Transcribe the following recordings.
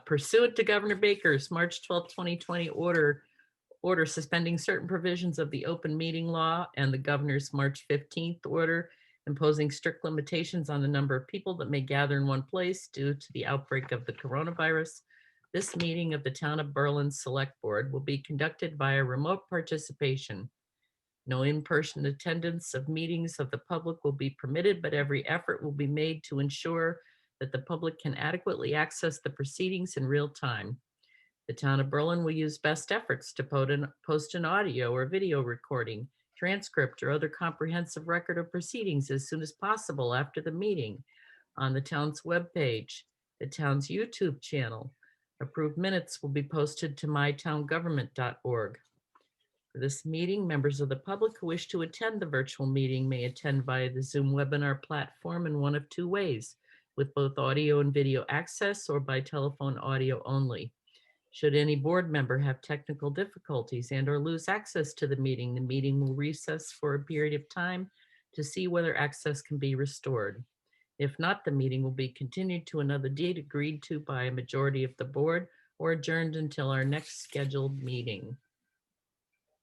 Pursuant to Governor Baker's March 12, 2020 order suspending certain provisions of the open meeting law and the governor's March 15th order imposing strict limitations on the number of people that may gather in one place due to the outbreak of the coronavirus, this meeting of the Town of Berlin Select Board will be conducted via remote participation. No in-person attendance of meetings of the public will be permitted, but every effort will be made to ensure that the public can adequately access the proceedings in real time. The Town of Berlin will use best efforts to post an audio or video recording, transcript, or other comprehensive record of proceedings as soon as possible after the meeting on the town's webpage, the town's YouTube channel. Approved minutes will be posted to mytowngovernment.org. For this meeting, members of the public who wish to attend the virtual meeting may attend via the Zoom webinar platform in one of two ways, with both audio and video access or by telephone audio only. Should any board member have technical difficulties and or lose access to the meeting will recess for a period of time to see whether access can be restored. If not, the meeting will be continued to another date agreed to by a majority of the board or adjourned until our next scheduled meeting.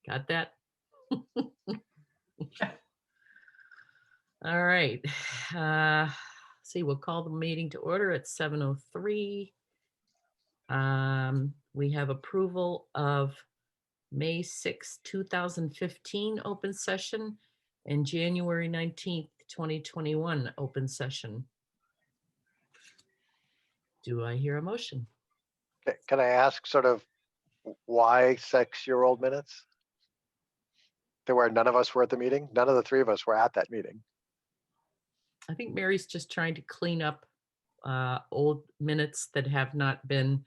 Got that? All right. See, we'll call the meeting to order at 7:03. We have approval of May 6, 2015 open session and January 19th, 2021 open session. Do I hear a motion? Can I ask sort of why 6-year-old minutes? There were none of us were at the meeting. None of the three of us were at that meeting. I think Mary's just trying to clean up old minutes that have not been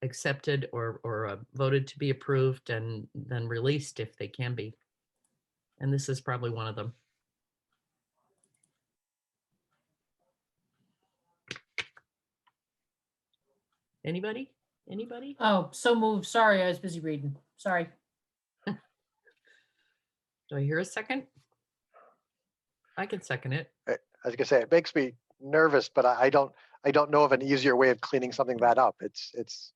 accepted or voted to be approved and then released if they can be. And this is probably one of them. Anybody? Anybody? Oh, so moved. Sorry, I was busy reading. Sorry. Do I hear a second? I can second it. I was gonna say, it makes me nervous, but I don't know of an easier way of cleaning something that up. It's.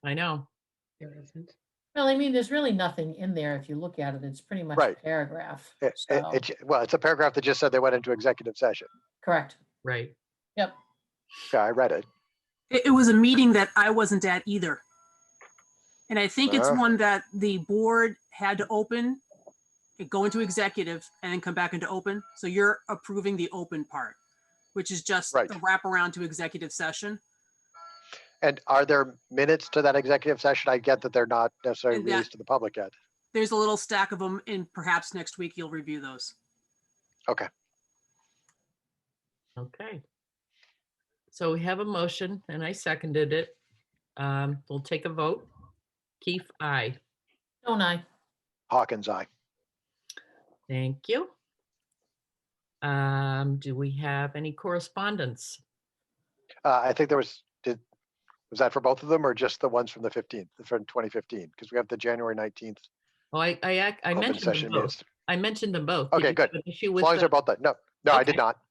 I know. There isn't. Well, I mean, there's really nothing in there. If you look at it, it's pretty much Right. a paragraph. Well, it's a paragraph that just said they went into executive session. Correct. Right. Yep. Yeah, I read it. It was a meeting that I wasn't at either. And I think it's Uh. one that the board had to open, go into executive, and then come back into open. So you're approving the open part, which is just Right. the wraparound to executive session. And are there minutes to that executive session? I get that they're not necessarily And that- released to the public yet. There's a little stack of them, and perhaps next week you'll review those. Okay. Okay. So we have a motion and I seconded it. We'll take a vote. Keith, aye. Don't I? Hawkins, aye. Thank you. Do we have any correspondence? I think there was was that for both of them or just the ones from the 15th, from 2015? Because we have the January 19th Oh, I open mentioned session them both. minutes. I mentioned them both. Did Okay, you good. have an issue As with long as they're the- both done. No, I did Okay. not.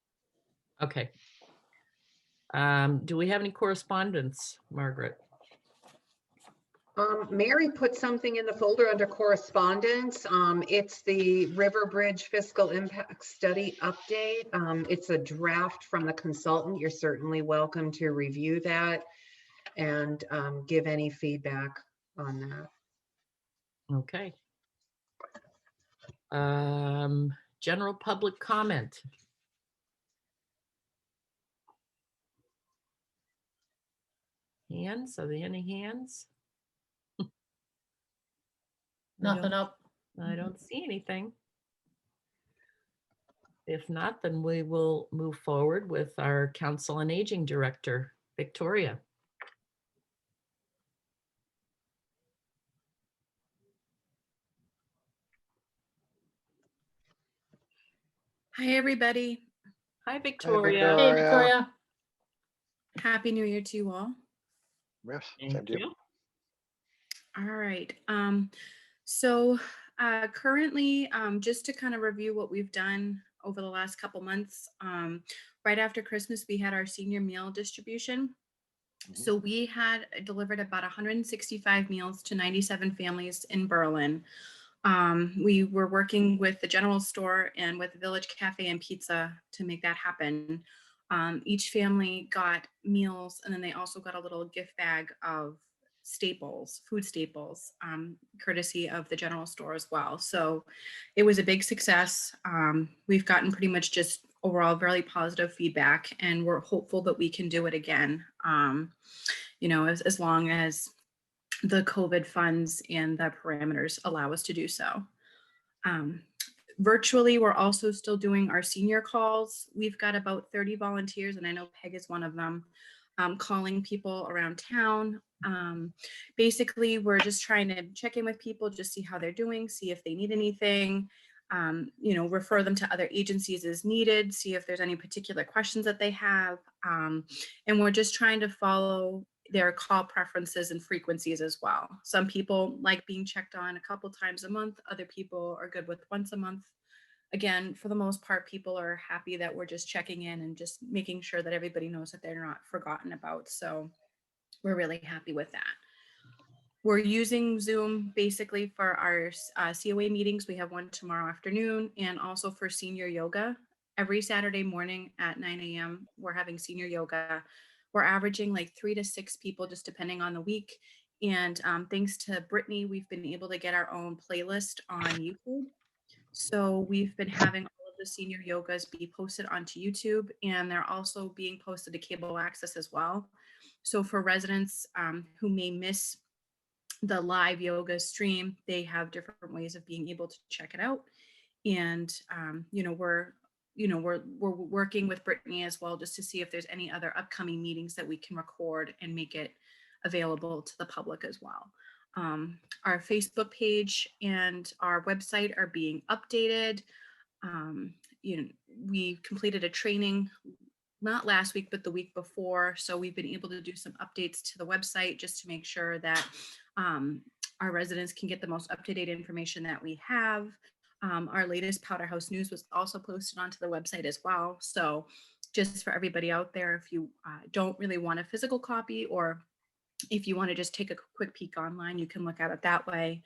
Okay. Do we have any correspondence, Margaret? Mary put something in the folder under correspondence. It's the River Bridge Fiscal Impact Study update. It's a draft from the consultant. You're certainly welcome to review that and give any feedback on that. Okay. General public comment. Hands? Are there any hands? Nothing up. I don't see anything. If not, then we will move forward with our Council on Aging Director, Victoria. Hi, everybody. Hi, Victoria. Hey, Victoria. Victoria. Happy New Year to you all. Yes, Thank same to you. you. All right. So currently, just to kind of review what we've done over the last couple months, right after Christmas, we had our senior meal distribution. So we had delivered about 165 meals to 97 families in Berlin. We were working with the general store and with the Village Cafe and Pizza to make that happen. Each family got meals, and then they also got a little gift bag of staples, food staples, courtesy of the general store as well. So it was a big success. We've gotten pretty much just overall very positive feedback, and we're hopeful that we can do it again. As long as the COVID funds and the parameters allow us to do so. Um, Virtually, we're also still doing our senior calls. We've got about 30 volunteers, and I know Peg is one of them, calling people around town. Basically, we're just trying to check in with people, just see how they're doing, see if they need anything, refer them to other agencies as needed, see if there's any particular questions that they have. And we're just trying to follow their call preferences and frequencies as well. Some people like being checked on a couple times a month. Other people are good with once a month. Again, for the most part, people are happy that we're just checking in and just making sure that everybody knows that they're not forgotten about. So we're really happy with that. We're using Zoom basically for our COA meetings. We have one tomorrow afternoon, and also for senior yoga. Every Saturday morning at 9 a.m., we're having senior yoga. We're averaging like 3 to 6 people, just depending on the week. And thanks to Brittany, we've been able to get our own playlist on YouTube. So we've been having all of the senior yogas be posted onto YouTube, and they're also being posted to cable access as well. So for residents who may miss the live yoga stream, they have different ways of being able to check it out. And we're working with Brittany as well, just to see if there's any other upcoming meetings that we can record and make it available to the public as well. Our Facebook page and our website are being updated. We completed a training not last week, but the week before. So we've been able to do some updates to the website just to make sure that our residents can get the most up-to-date information that we have. Our latest Powder House News was also posted onto the website as well. So just for everybody out there, if you don't really want a physical copy, or if you want to just take a quick peek online, you can look at it that way.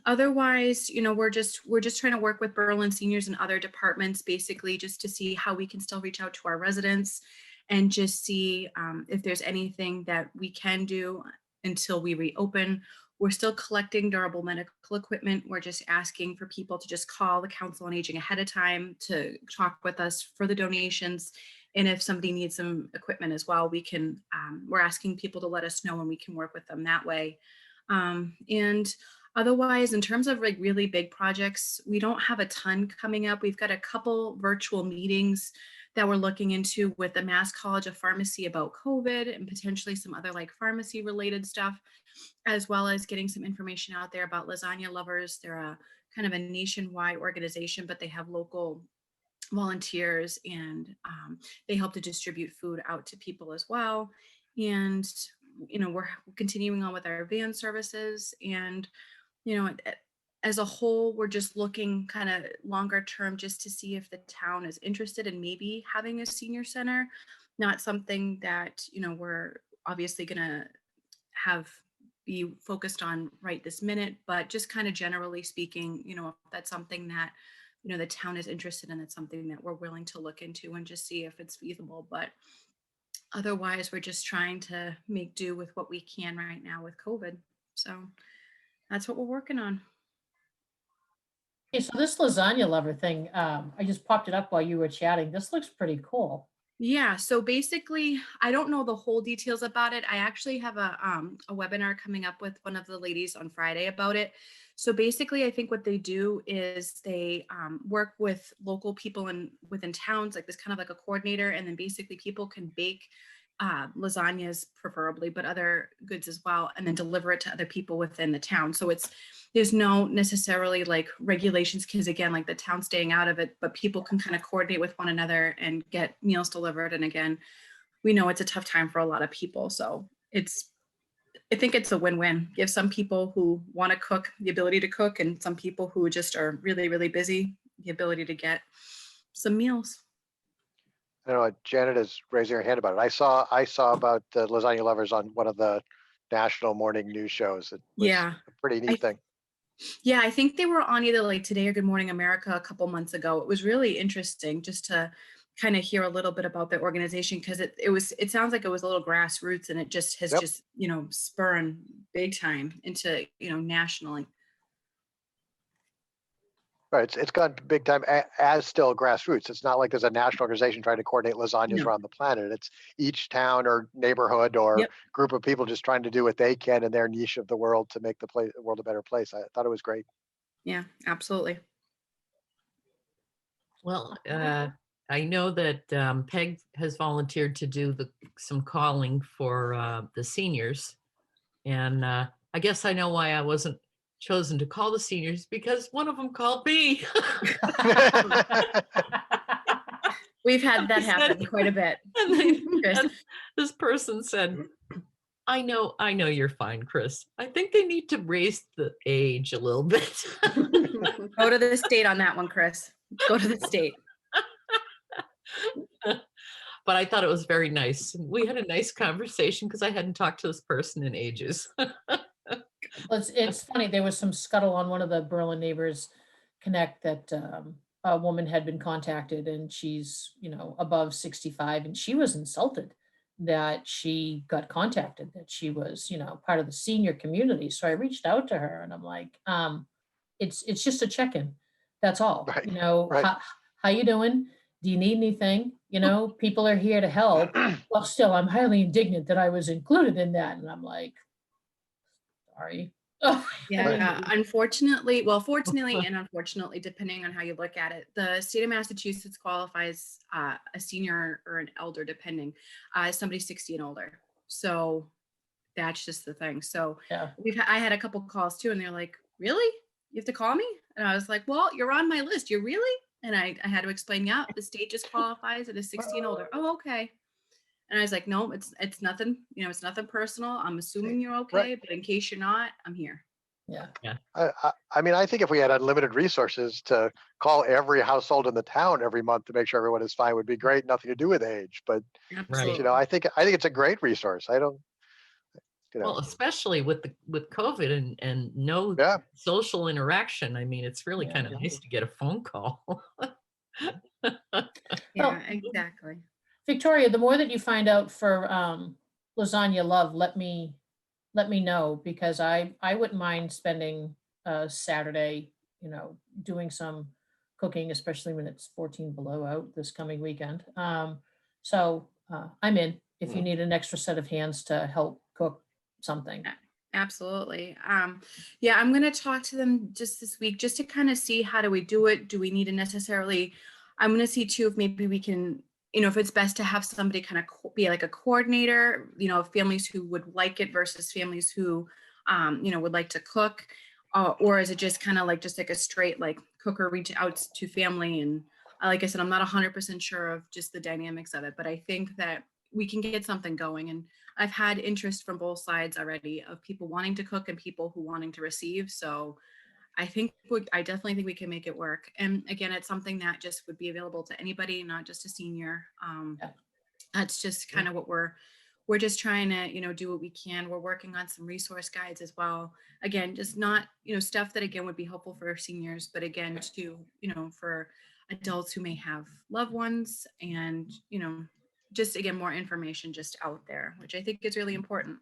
Otherwise, we're just trying to work with Berlin seniors and other departments, basically just to see how we can still reach out to our residents and just see if there's anything that we can do until we reopen. We're still collecting durable medical equipment. We're just asking for people to just call the Council on Aging ahead of time to talk with us for the donations. And if somebody needs some equipment as well, we're asking people to let us know, and we can work with them that way. And otherwise, in terms of like really big projects, we don't have a ton coming up. We've got a couple virtual meetings that we're looking into with the Mass College of Pharmacy about COVID, and potentially some other like pharmacy related stuff, as well as getting some information out there about Lasagna Lovers. They're a kind of a nationwide organization, but they have local volunteers, and they help to distribute food out to people as well. And we're continuing on with our van services, and as a whole, we're just looking kind of longer term just to see if the town is interested in maybe having a senior center. Not something that we're obviously gonna be focused on right this minute, but just kind of generally speaking, if that's something that the town is interested in, it's something that we're willing to look into and just see if it's feasible. But otherwise, we're just trying to make do with what we can right now with COVID. So that's what we're working on. Okay, so this lasagna lover thing, I just popped it up while you were chatting. This looks pretty cool. Yeah, so basically, I don't know the whole details about it. I actually have a webinar coming up with one of the ladies on Friday about it. So basically, I think what they do is they work with local people within towns, like this kind of like a coordinator, and then basically people can bake lasagnas preferably, but other goods as well, and then deliver it to other people within the town. So there's no necessarily like regulations, because again, like the town's staying out of it, but people can kind of coordinate with one another and get meals delivered. And again, we know it's a tough time for a lot of people. So I think it's a win-win. Give some people who want to cook the ability to cook, and some people who just are really, really busy, the ability to get some meals. I don't know, Janet is raising her hand about it. I saw about the Lasagna Lovers on one of the national morning news shows. It was Yeah. a pretty neat thing. Yeah, I think they were on either like Today or Good Morning America a couple months ago. It was really interesting just to kind of hear a little bit about the organization, because it sounds like it was a little grassroots, and it just has Yep. just, spurred big time into, nationally. Right, it's gone big time as still grassroots. It's not like there's a national organization trying to coordinate lasagnas No. around the planet. It's each town or neighborhood or Yep. group of people just trying to do what they can in their niche of the world to make the world a better place. I thought it was great. Yeah, absolutely. Well, I know that Peg has volunteered to do some calling for the seniors. And I guess I know why I wasn't chosen to call the seniors, because one of them called me. We've had that He said- happen quite a bit. Chris. And this person said, I know you're fine, Chris. I think they need to raise the age a little bit. Go to the state on that one, Chris. Go to the state. But I thought it was very nice. We had a nice conversation because I hadn't talked to this person in ages. It's funny, there was some scuttle on one of the Berlin Neighbors Connect that a woman had been contacted, and she's, above 65, and she was insulted that she got contacted, that she was, part of the senior community. So I reached out to her and I'm like, it's just a check-in. That's all. Right, right. How you doing? Do you need anything? People are here to help. Well, still, I'm highly indignant that I was included in that. And I'm like, sorry. Yeah, unfortunately, fortunately and unfortunately, depending on how you look at it, the state of Massachusetts qualifies a senior or an elder, depending, as somebody 60 and older. So that's just the thing. So Yeah. I had a couple calls too, and they're like, really? You have to call me? And I was like, well, you're on my list. You really? And I had to explain, yeah, the state just qualifies at a 60 and older. Oh, okay. And I was like, no, it's nothing, it's nothing personal. I'm assuming you're okay, but in case you're not, I'm here. Yeah. I mean, I think if we had unlimited resources to call every household in the town every month to make sure everyone is fine would be great. Nothing to do with age, but Absolutely. I think it's a great resource. I don't, Well, especially with COVID and no Yeah. social interaction. I mean, it's really Yeah. kind of nice to get a phone call. Yeah, exactly. Victoria, the more that you find out for Lasagna Love, let me know, because I wouldn't mind spending Saturday, doing some cooking, especially when it's 14 below out this coming weekend. So I'm in if you need an extra set of hands to help cook something. Absolutely. Yeah, I'm going to talk to them just this week, just to kind of see how do we do it. Do we need to necessarily, I'm going to see too, if maybe we can, if it's best to have somebody kind of be like a coordinator, families who would like it versus families who, would like to cook, or is it just kind of like a straight like cooker reach out to family? And like I said, I'm not 100% sure of just the dynamics of it, but I think that we can get something going. And I've had interest from both sides already of people wanting to cook and people who wanting to receive. So I definitely think we can make it work. And again, it's something that just would be available to anybody, not just a senior. That's just kind of what we're just trying to, do what we can. We're working on some resource guides as well. Again, just not, stuff that again would be helpful for seniors, but again, to, for adults who may have loved ones, and, just again, more information just out there, which I think is really important.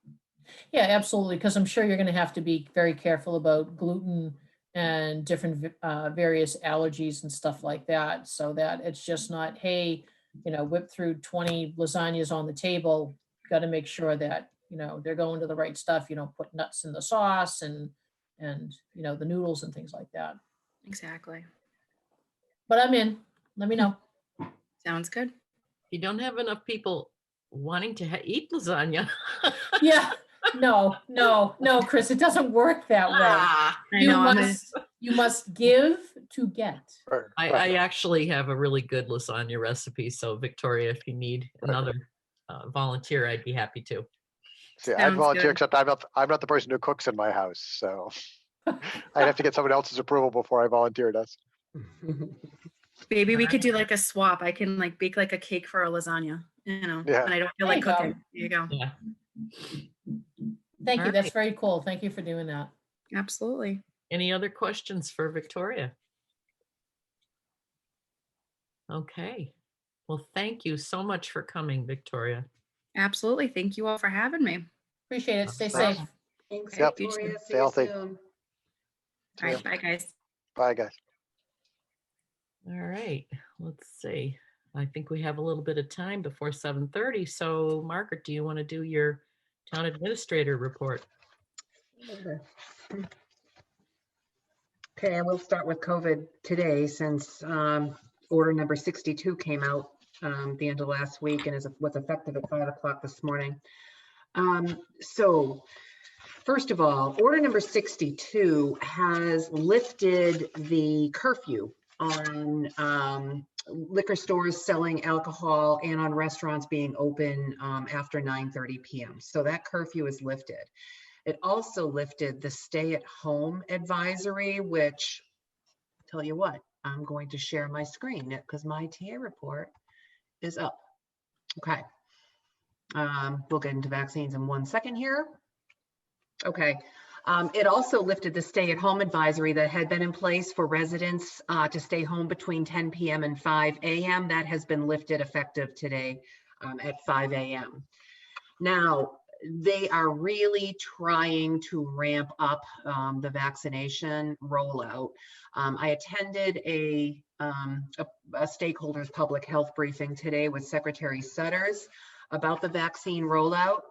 Yeah, absolutely. Because I'm sure you're going to have to be very careful about gluten and different various allergies and stuff like that, so that it's just not, hey, whip through 20 lasagnas on the table. Got to make sure that, they're going to the right stuff. You don't put nuts in the sauce and the noodles and things like that. Exactly. But I'm in. Let me know. Sounds good. You don't have enough people wanting to eat lasagna. Yeah. No, Chris, it doesn't work that way. Ah, You must give to get. I actually have a really good lasagna recipe. So Victoria, if you need another volunteer, I'd be happy to. See, I'd volunteer, good. except I'm not the person who cooks in my house, so I'd have to get someone else's approval before I volunteered us. Maybe we could do Alright. like a swap. I can like bake like a cake for a lasagna, Yeah. when I don't feel There like you go. cooking. There you go. Yeah. Thank you. All That's right. very cool. Thank you for doing that. Absolutely. Any other questions for Victoria? Okay. Well, thank you so much for coming, Victoria. Absolutely. Thank you all for having me. Appreciate it. Stay Bye. safe. Thanks, Yep. Victoria. See Stay you healthy. soon. All right. Bye, guys. Bye, guys. All right, let's see. I think we have a little bit of time before 7:30. So Margaret, do you want to do your town administrator report? Okay, I will start with COVID today since order number 62 came out the end of last week and was effective at 5 o'clock this morning. So first of all, order number 62 has lifted the curfew on liquor stores selling alcohol and on restaurants being open after 9:30 p.m. So that curfew is lifted. It also lifted the stay-at-home advisory, which, tell you what, I'm going to share my screen because my TA report is up. Okay. We'll get into vaccines in 1 second here. Okay. It also lifted the stay-at-home advisory that had been in place for residents to stay home between 10 p.m. and 5 a.m. That has been lifted effective today at 5 a.m. Now, they are really trying to ramp up the vaccination rollout. I attended a stakeholders public health briefing today with Secretary Sutters about the vaccine rollout.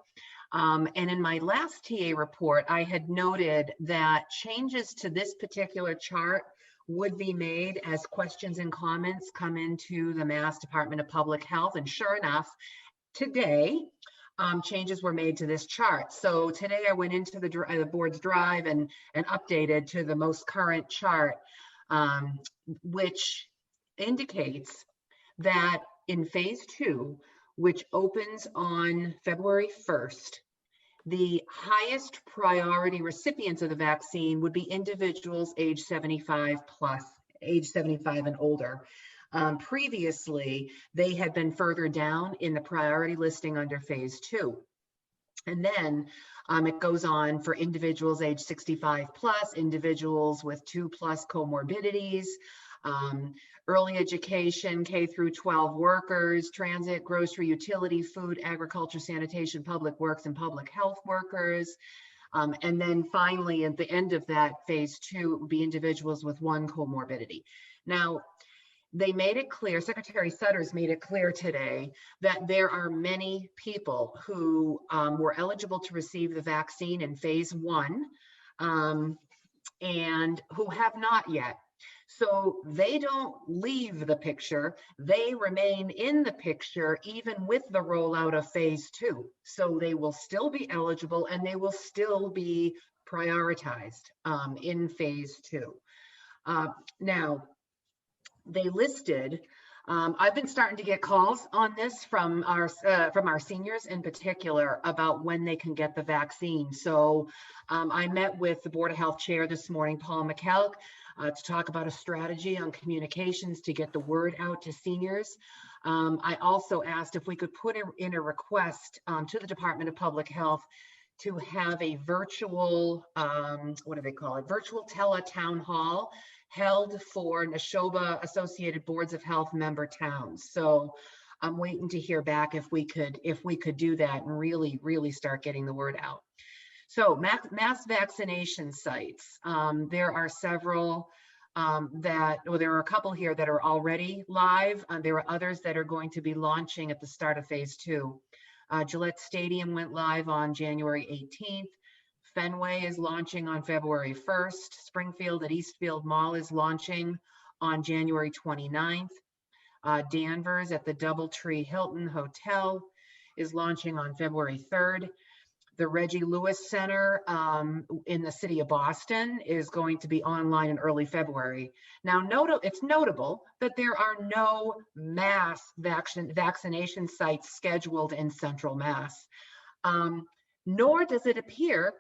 And in my last TA report, I had noted that changes to this particular chart would be made as questions and comments come into the Mass Department of Public Health. And sure enough, today, changes were made to this chart. So today I went into the board's drive and updated to the most current chart, which indicates that in phase 2, which opens on February 1st, the highest priority recipients of the vaccine would be individuals age 75 and older. Previously, they had been further down in the priority listing under phase 2. And then it goes on for individuals age 65 plus, individuals with 2+ comorbidities, early education, K through 12 workers, transit, grocery, utility, food, agriculture, sanitation, public works, and public health workers. And then finally, at the end of that phase 2, it would be individuals with 1 comorbidity. Now, they made it clear, Secretary Sutters made it clear today that there are many people who were eligible to receive the vaccine in phase 1 and who have not yet. So they don't leave the picture, they remain in the picture even with the rollout of phase 2. So they will still be eligible and they will still be prioritized in phase 2. Now, they listed, I've been starting to get calls on this from our seniors in particular about when they can get the vaccine. So I met with the Board of Health Chair this morning, Paul McKelk, to talk about a strategy on communications to get the word out to seniors. I also asked if we could put in a request to the Department of Public Health to have a virtual, what do they call it? Virtual tele-town hall held for Neshoba Associated Boards of Health member towns. So I'm waiting to hear back if we could do that and really start getting the word out. So mass vaccination sites. There are several there are a couple here that are already live. There are others that are going to be launching at the start of phase 2. Gillette Stadium went live on January 18th. Fenway is launching on February 1st. Springfield at Eastfield Mall is launching on January 29th. Danvers at the Doubletree Hilton Hotel is launching on February 3rd. The Reggie Lewis Center in the city of Boston is going to be online in early February. Now, it's notable that there are no mass vaccination sites scheduled in Central Mass, nor does it appear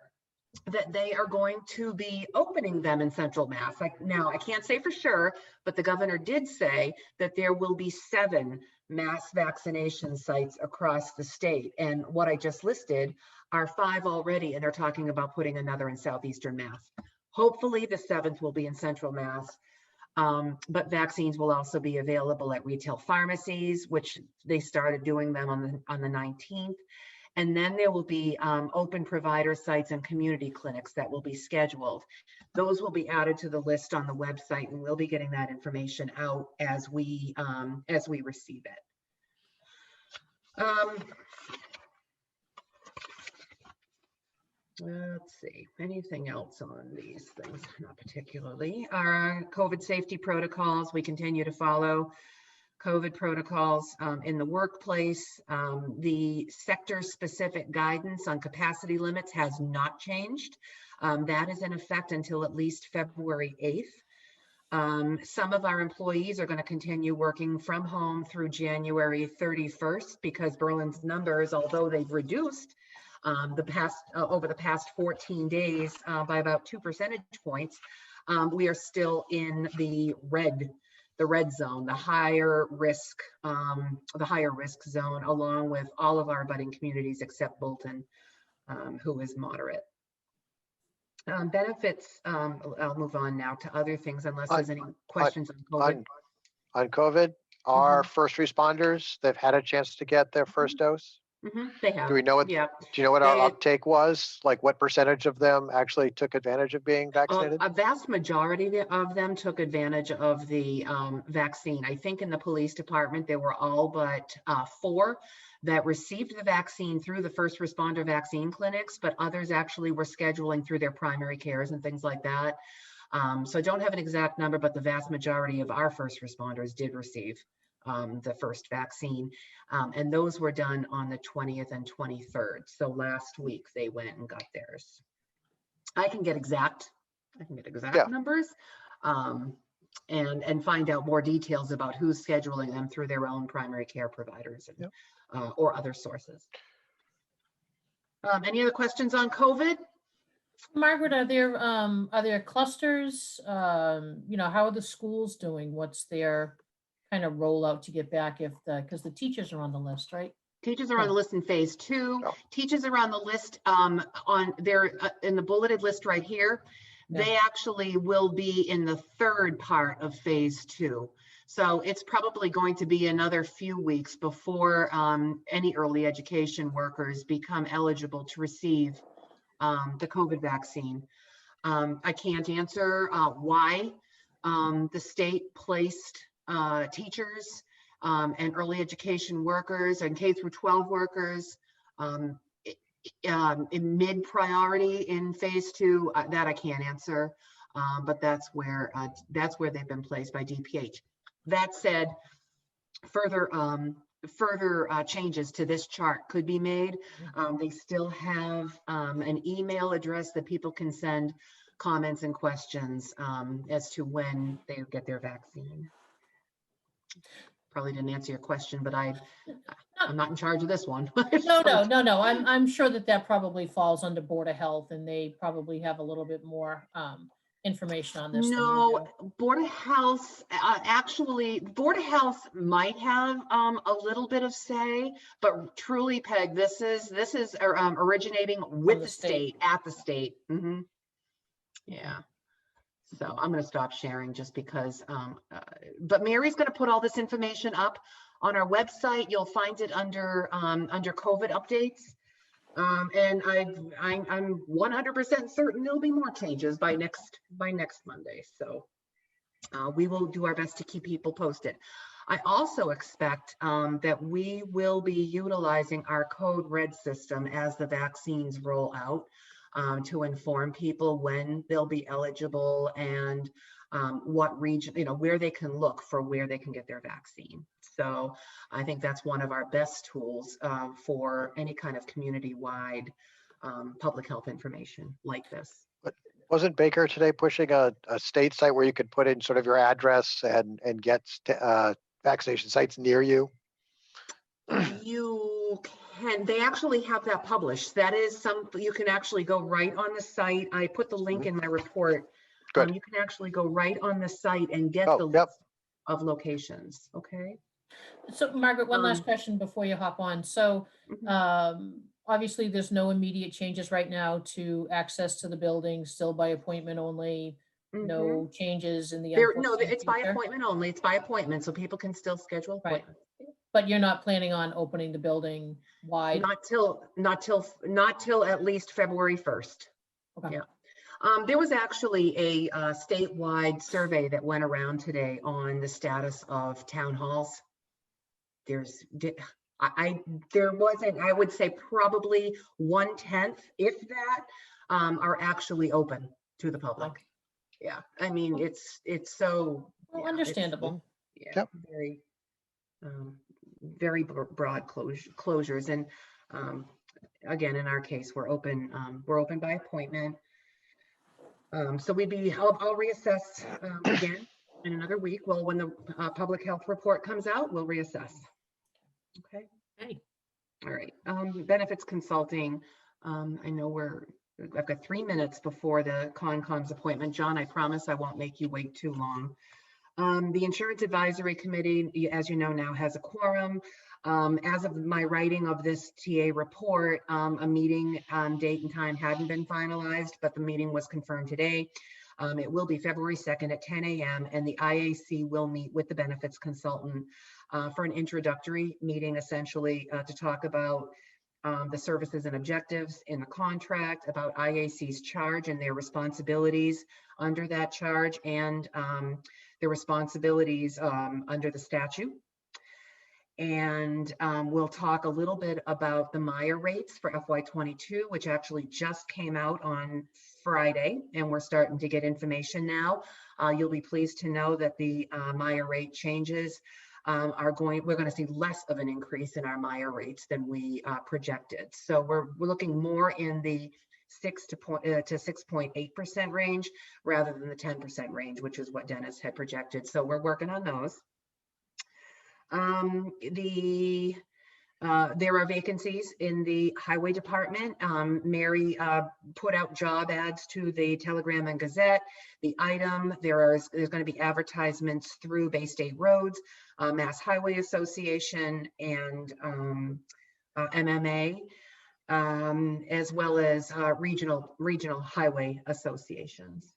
that they are going to be opening them in Central Mass. Like now, I can't say for sure, but the governor did say that there will be 7 mass vaccination sites across the state. And what I just listed are 5 already, and they're talking about putting another in Southeastern Mass. Hopefully the 7th will be in Central Mass. But vaccines will also be available at retail pharmacies, which they started doing them on the 19th. And then there will be open provider sites and community clinics that will be scheduled. Those will be added to the list on the website, and we'll be getting that information out as we receive it. Let's see, anything else on these things? Not particularly. Our COVID safety protocols, we continue to follow COVID protocols in the workplace. The sector-specific guidance on capacity limits has not changed. That is in effect until at least February 8th. Some of our employees are going to continue working from home through January 31st because Berlin's numbers, although they've reduced over the past 14 days by about 2 percentage points, we are still in the red zone, the higher risk zone, along with all of our budding communities except Bolton, who is moderate. Benefits, I'll move on now to other things unless there's any questions on COVID. On COVID, our first responders, they've had a chance to get their first dose? They have. Do we know what, Yeah. do you know what our They- uptake was? Like what percentage of them actually took advantage of being vaccinated? A vast majority of them took advantage of the vaccine. I think in the police department, there were all but 4 that received the vaccine through the first responder vaccine clinics, but others actually were scheduling through their primary cares and things like that. So I don't have an exact number, but the vast majority of our first responders did receive the first vaccine. And those were done on the 20th and 23rd. So last week they went and got theirs. I can get exact numbers and find out more details about who's scheduling them through their own primary care providers and, or other sources. Any other questions on COVID? Margaret, are there clusters? You know, how are the schools doing? What's their kind of rollout to get back because the teachers are on the list, right? Teachers are on the list in phase 2. Oh. Teachers are on the list they're in the bulleted list right here. Yeah. They actually will be in the 3rd part of phase 2. So it's probably going to be another few weeks before any early education workers become eligible to receive the COVID vaccine. I can't answer why the state placed teachers and early education workers and K through 12 workers in mid priority in phase 2. That I can't answer, but that's where they've been placed by DPH. That said, further changes to this chart could be made. They still have an email address that people can send comments and questions as to when they get their vaccine. Probably didn't answer your question, but I'm not in charge of this one. No. I'm sure that probably falls under Board of Health, and they probably have a little bit more information on this. No, Board of Health, actually, Board of Health might have a little bit of say, but truly, Peg, this is originating with the state, at the state. Yeah. So I'm going to stop sharing just because, but Mary's going to put all this information up on our website. You'll find it under COVID updates. And I'm 100% certain there'll be more changes by next Monday. So we will do our best to keep people posted. I also expect that we will be utilizing our Code Red system as the vaccines roll out to inform people when they'll be eligible and what region, where they can look for where they can get their vaccine. So I think that's one of our best tools for any kind of community-wide public health information like this. But wasn't Baker today pushing a state site where you could put in sort of your address and get vaccination sites near you? You can, they actually have that published. That is you can actually go right on the site. I put the link in my report. Good. You can actually go right on the site and get Oh, the yep. list of locations, okay? So Margaret, one last Um, question before you hop on. So Mhm. obviously there's no immediate changes right now to access to the building, still by appointment only, no changes in the No, unforeseen it's by future. appointment only. It's by appointment, so people can still schedule Right. appointments. But you're not planning on opening the building wide? Not till at least February 1st. Okay. Yeah. There was actually a statewide survey that went around today on the status of town halls. There wasn't, I would say probably 1/10, if that, are actually open to the public. Okay. Yeah, I mean, it's so. Well, yeah, understandable. Yeah, Yep. very broad closures. And again, in our case, we're open by appointment. So I'll reassess again in another week. Well, when the public health report comes out, we'll reassess. Okay. Hey, All right. Benefits consulting. I know I've got 3 minutes before the Concom's appointment. John, I promise I won't make you wait too long. The Insurance Advisory Committee, as you know, now has a quorum. As of my writing of this TA report, a meeting date and time hadn't been finalized, but the meeting was confirmed today. It will be February 2nd at 10 a.m. and the IAC will meet with the benefits consultant for an introductory meeting, essentially to talk about the services and objectives in the contract, about IAC's charge and their responsibilities under that charge, and their responsibilities under the statute. And we'll talk a little bit about the Meyer rates for FY22, which actually just came out on Friday, and we're starting to get information now. You'll be pleased to know that the Meyer rate changes we're going to see less of an increase in our Meyer rates than we projected. So we're looking more in the 6 to 6.8% range rather than the 10% range, which is what Dennis had projected. So we're working on those. There are vacancies in the highway department. Mary put out job ads to the Telegram and Gazette. The item, there's going to be advertisements through Bay State Roads, Mass Highway Association, and MMA, as well as regional highway associations.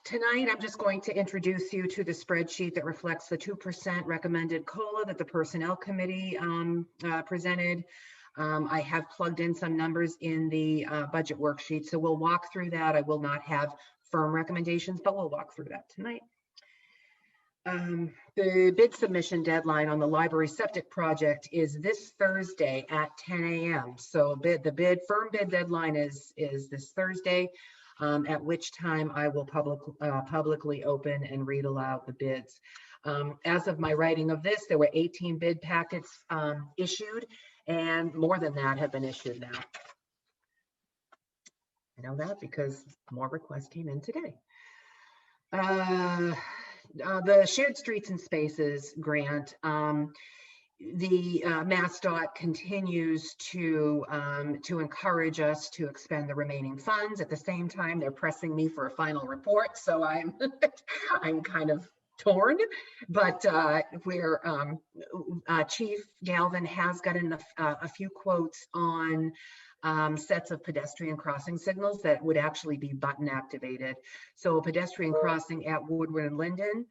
Tonight, I'm just going to introduce you to the spreadsheet that reflects the 2% recommended COLA that the Personnel Committee presented. I have plugged in some numbers in the budget worksheet, so we'll walk through that. I will not have firm recommendations, but we'll walk through that tonight. The bid submission deadline on the library septic project is this Thursday at 10 a.m. So the firm bid deadline is this Thursday. At which time I will publicly open and read aloud the bids. As of my writing of this, there were 18 bid packets issued, and more than that have been issued now. I know that because more requests came in today. The Shared Streets and Spaces grant, the MassDOT continues to encourage us to expend the remaining funds. At the same time, they're pressing me for a final report, so I'm I'm kind of torn. But Chief Galvin has gotten a few quotes on sets of pedestrian crossing signals that would actually be button activated. So a pedestrian crossing at Woodward and Linden.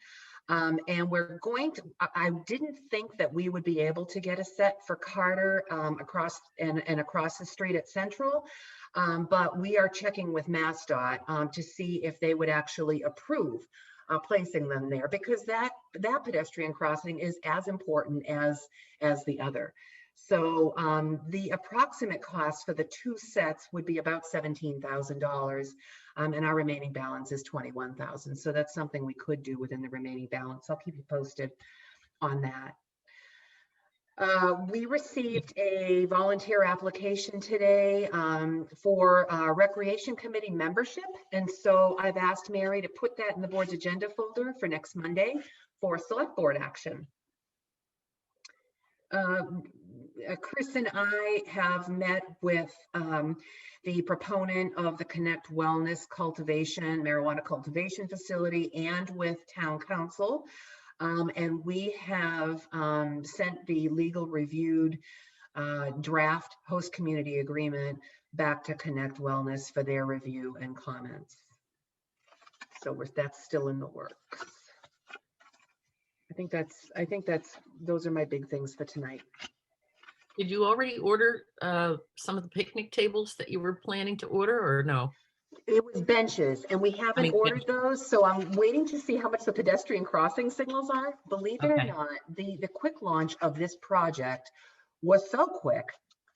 And we're going to, I didn't think that we would be able to get a set for Carter across the street at Central, but we are checking with MassDOT to see if they would actually approve placing them there, because that pedestrian crossing is as important as the other. So the approximate cost for the two sets would be about $17,000, and our remaining balance is $21,000. So that's something we could do within the remaining balance. I'll keep you posted on that. We received a volunteer application today for Recreation Committee membership. And so I've asked Mary to put that in the board's agenda folder for next Monday for select board action. Chris and I have met with the proponent of the Connect Wellness Cultivation, marijuana cultivation facility, and with town council. And we have sent the legal reviewed draft host community agreement back to Connect Wellness for their review and comments. So that's still in the works. I think that's those are my big things for tonight. Did you already order some of the picnic tables that you were planning to order, or no? It was benches, and we haven't mean, ordered those, so I'm waiting to see how much the pedestrian crossing signals are. Believe it or Okay. not, the quick launch of this project was so quick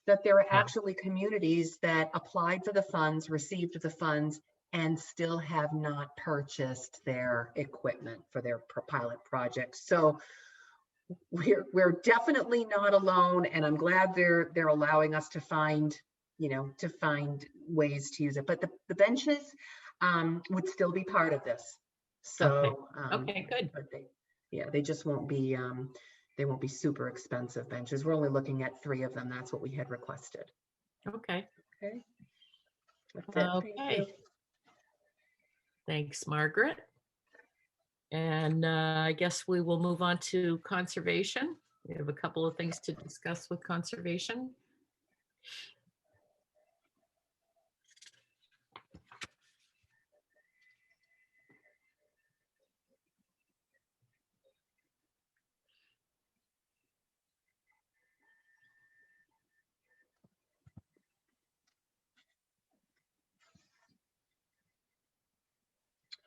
that there are Yeah. actually communities that applied for the funds, received the funds, and still have not purchased their equipment for their pilot project. So we're definitely not alone, and I'm glad they're allowing us to find, ways to use it. But the benches would still be part of this. So Okay, good. but they just won't be they won't be super expensive benches. We're only looking at 3 of them. That's what we had requested. Okay. Okay. That's it. Thank Okay. you. Thanks, Margaret. And I guess we will move on to conservation. We have a couple of things to discuss with conservation.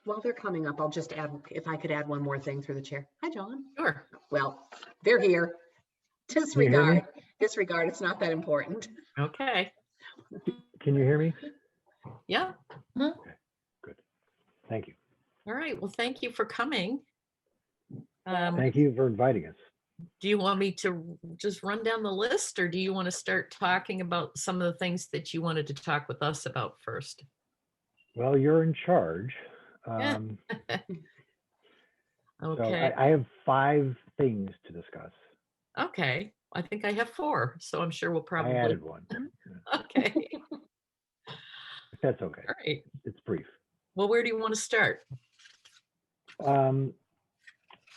While they're coming up, I'll just add, if I could add one more thing through the chair. Hi, John. Sure. Well, they're here. you hear me? Disregard, it's not that important. Okay. Can you hear me? Yeah. Good. Thank you. All right. Well, thank you for coming. Thank you for inviting us. Do you want me to just run down the list, or do you want to start talking about some of the things that you wanted to talk with us about first? Well, you're in charge. Yeah. So Okay. I have 5 things to discuss. Okay. I think I have 4, so I'm sure we'll probably. I added one. Okay. If that's okay. All right. It's brief. Well, where do you want to start? Start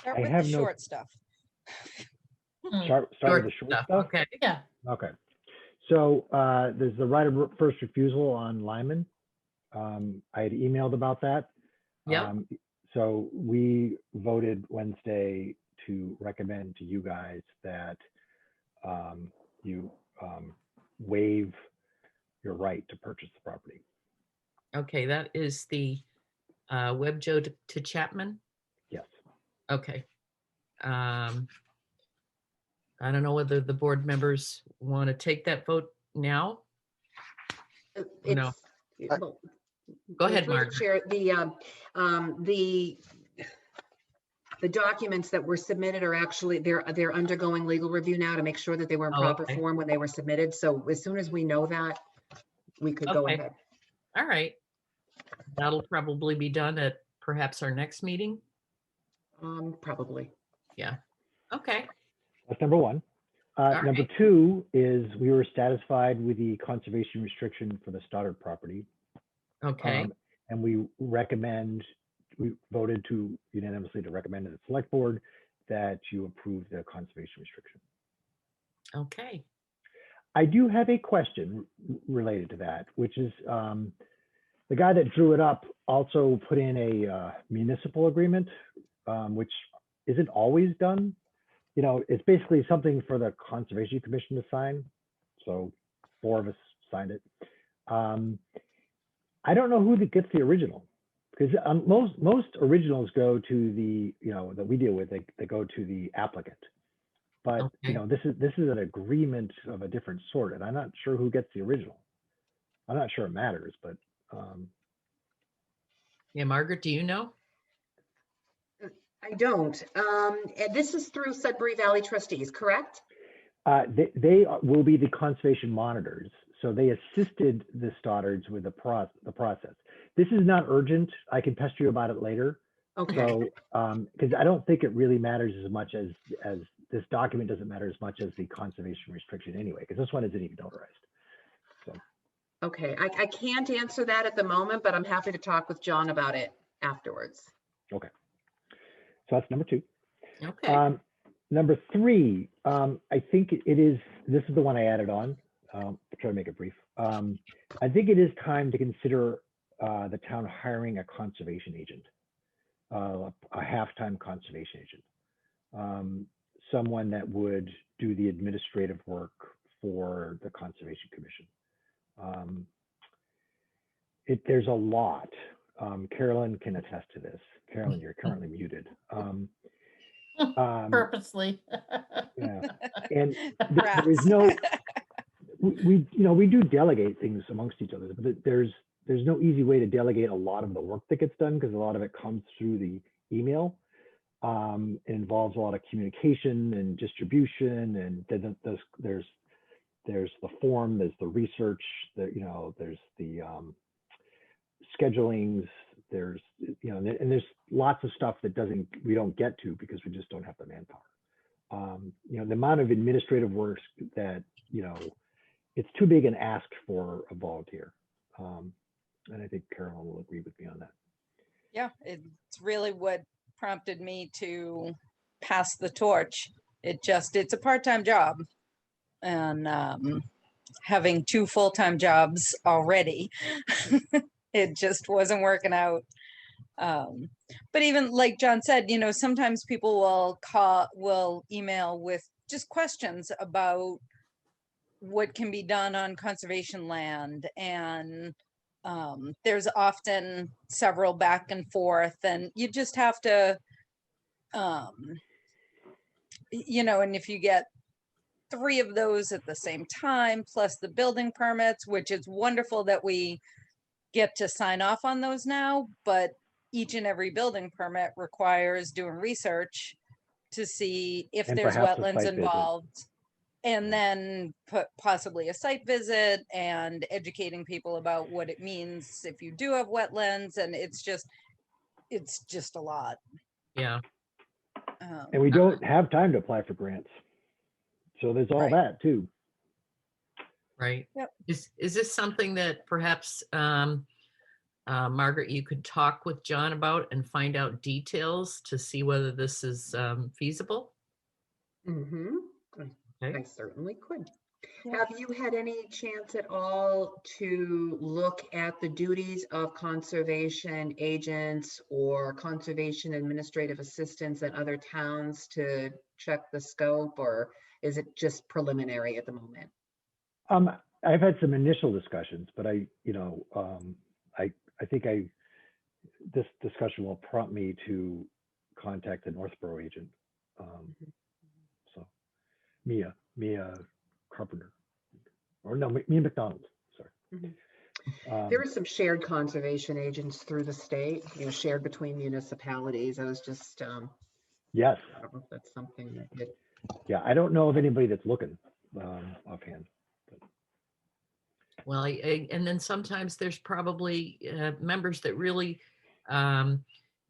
I with have the no- short stuff. Start with the short stuff. Okay. Yeah. Okay. So there's the right of first refusal on Lyman. I had emailed about that. Yep. So we voted Wednesday to recommend to you guys that you waive your right to purchase the property. Okay. That is the Web Joe to Chapman. Yes. Okay. I don't know whether the board members want to take that vote now. No. Well, Go ahead, through the Margaret. Chair, the documents that were submitted are actually, they're undergoing legal review now to make sure that they were in Oh, proper okay. form when they were submitted. So as soon as we know that, we could go Okay. ahead. All right. That'll probably be done at perhaps our next meeting. Probably. Okay. That's number one. Number right. 2 is we were satisfied with the conservation restriction for the Stoddard property. Okay. And we voted to unanimously to recommend to the select board that you approve the conservation restriction. Okay. I do have a question related to that, which is the guy that drew it up also put in a municipal agreement, which isn't always done. It's basically something for the Conservation Commission to sign. So 4 of us signed it. I don't know who gets the original, because most originals go to the, that we deal with, they go to the applicant. But Okay. this is an agreement of a different sort, and I'm not sure who gets the original. I'm not sure it matters, but Yeah, Margaret, do you know? I don't. And this is through Sudbury Valley trustees, correct? they will be the conservation monitors. So they assisted the Stoddards with the process. This is not urgent. I can pester you about it later. Okay. So, because I don't think it really matters as much as this document doesn't matter as much as the conservation restriction anyway, because this one isn't even notarized. So, Okay, I can't answer that at the moment, but I'm happy to talk with John about it afterwards. okay. So that's number 2. Okay. Number 3, I think it is, this is the one I added on. I'll try to make it brief. I think it is time to consider the town hiring a conservation agent, a half-time conservation agent, someone that would do the administrative work for the Conservation Commission. There's a lot. Carolyn can attest to this. Carolyn, you're currently muted. Purposely. Yeah, and there is no, we do delegate things amongst each other, but there's no easy way to delegate a lot of the work that gets done because a lot of it comes through the email. It involves a lot of communication and distribution, and there's the form, there's the research, there's the schedulings, there's and there's lots of stuff that we don't get to because we just don't have the manpower. The amount of administrative work that it's too big an ask for a volunteer, and I think Carolyn will agree with me on that. Yeah, it's really what prompted me to pass the torch. It's a part-time job, and having 2 full-time jobs already, it just wasn't working out. But even like John said, sometimes people will email with just questions about what can be done on conservation land, and there's often several back and forth, and you just have to and if you get 3 of those at the same time, plus the building permits, which is wonderful that we get to sign off on those now, but each and every building permit requires doing research to see if And there's perhaps a wetlands site visit. involved, and then possibly a site visit and educating people about what it means if you do have wetlands, and it's just a lot. Yeah. And we don't have time to apply for grants, so there's all Right. that too. Right. Yep. Is this something that perhaps Margaret, you could talk with John about and find out details to see whether this is feasible? Mm-hmm. Okay. I certainly could. Yeah. Have you had any chance at all to look at the duties of conservation agents or conservation administrative assistants at other towns to check the scope, or is it just preliminary at the moment? I've had some initial discussions, but I think this discussion will prompt me to contact the Northborough agent. So Mia Carpenter, or no, Mia McDonald, sorry. Mm-hmm. There are some shared conservation agents through the state, shared between municipalities. I was just, Yes. I don't know if that's something that Yeah, I don't know of anybody that's looking offhand. Well, and then sometimes there's probably members that really,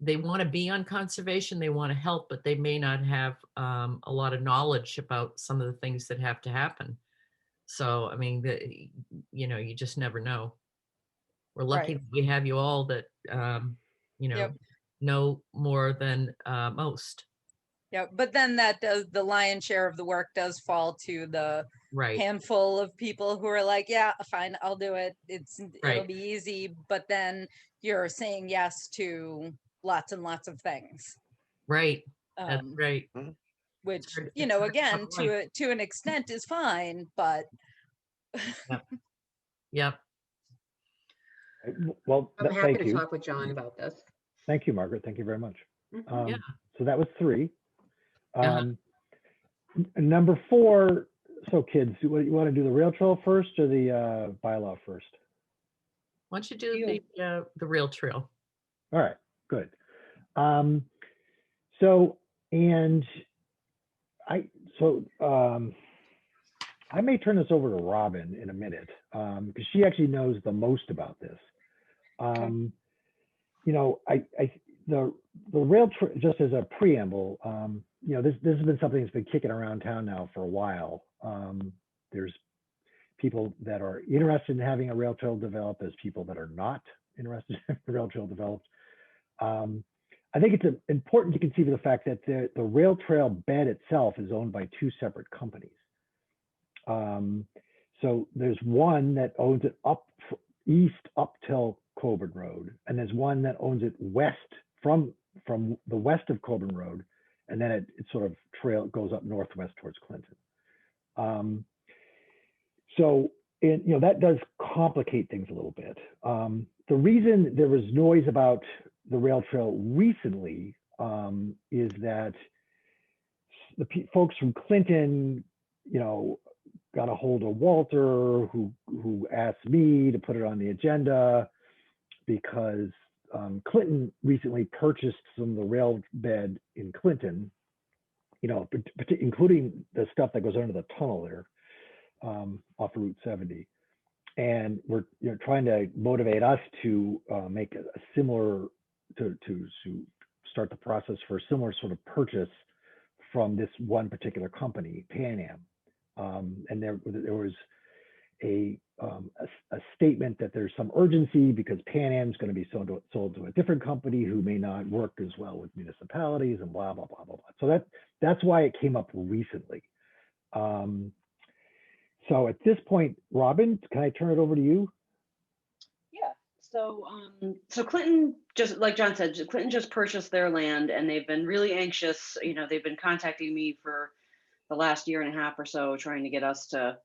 they want to be on conservation, they want to help, but they may not have a lot of knowledge about some of the things that have to happen. So, I mean, you just never know. We're lucky Right. that we have you all that, Yep. know more than most. Yeah, but then the lion's share of the work does fall to the Right. handful of people who are like, yeah, fine, I'll do it. It'll Right. be easy. But then you're saying yes to lots and lots of things. Right. That's Um, right. which, hard- it's hard to again, come by. to an extent is fine, but Yep. Well, I'm happy thank to you. talk with John about this. Thank you, Margaret. Thank you very much. Mhm. Yeah. So that was 3. Uh-huh. Number 4. So kids, you want to do the rail trail first or the bylaw first? Why don't you do the rail trail? All right, good. I may turn this over to Robin in a minute because she actually knows the most about this. The rail trail, just as a preamble, this has been something that's been kicking around town now for a while. There's people that are interested in having a rail trail developed. There's people that are not interested in having a rail trail developed. I think it's important to conceive of the fact that the rail trail bed itself is owned by two separate companies. So there's one that owns it east up till Coburn Road, and there's one that owns it west from the west of Coburn Road, and then it sort of goes up northwest towards Clinton. So that does complicate things a little bit. The reason there was noise about the rail trail recently is that the folks from Clinton, got a hold of Walter, who asked me to put it on the agenda because Clinton recently purchased some of the rail bed in Clinton, including the stuff that goes under the tunnel there off Route 70. And we're trying to motivate us to make a similar, to start the process for a similar sort of purchase from this one particular company, Pan Am. And there was a statement that there's some urgency because Pan Am is going to be sold to a different company who may not work as well with municipalities and blah, blah, blah, blah, blah. So that's why it came up recently. So at this point, Robin, can I turn it over to you? Yeah. So Clinton, just like John said, Clinton just purchased their land and they've been really anxious. They've been contacting me for the last year and a half or so, trying to get us to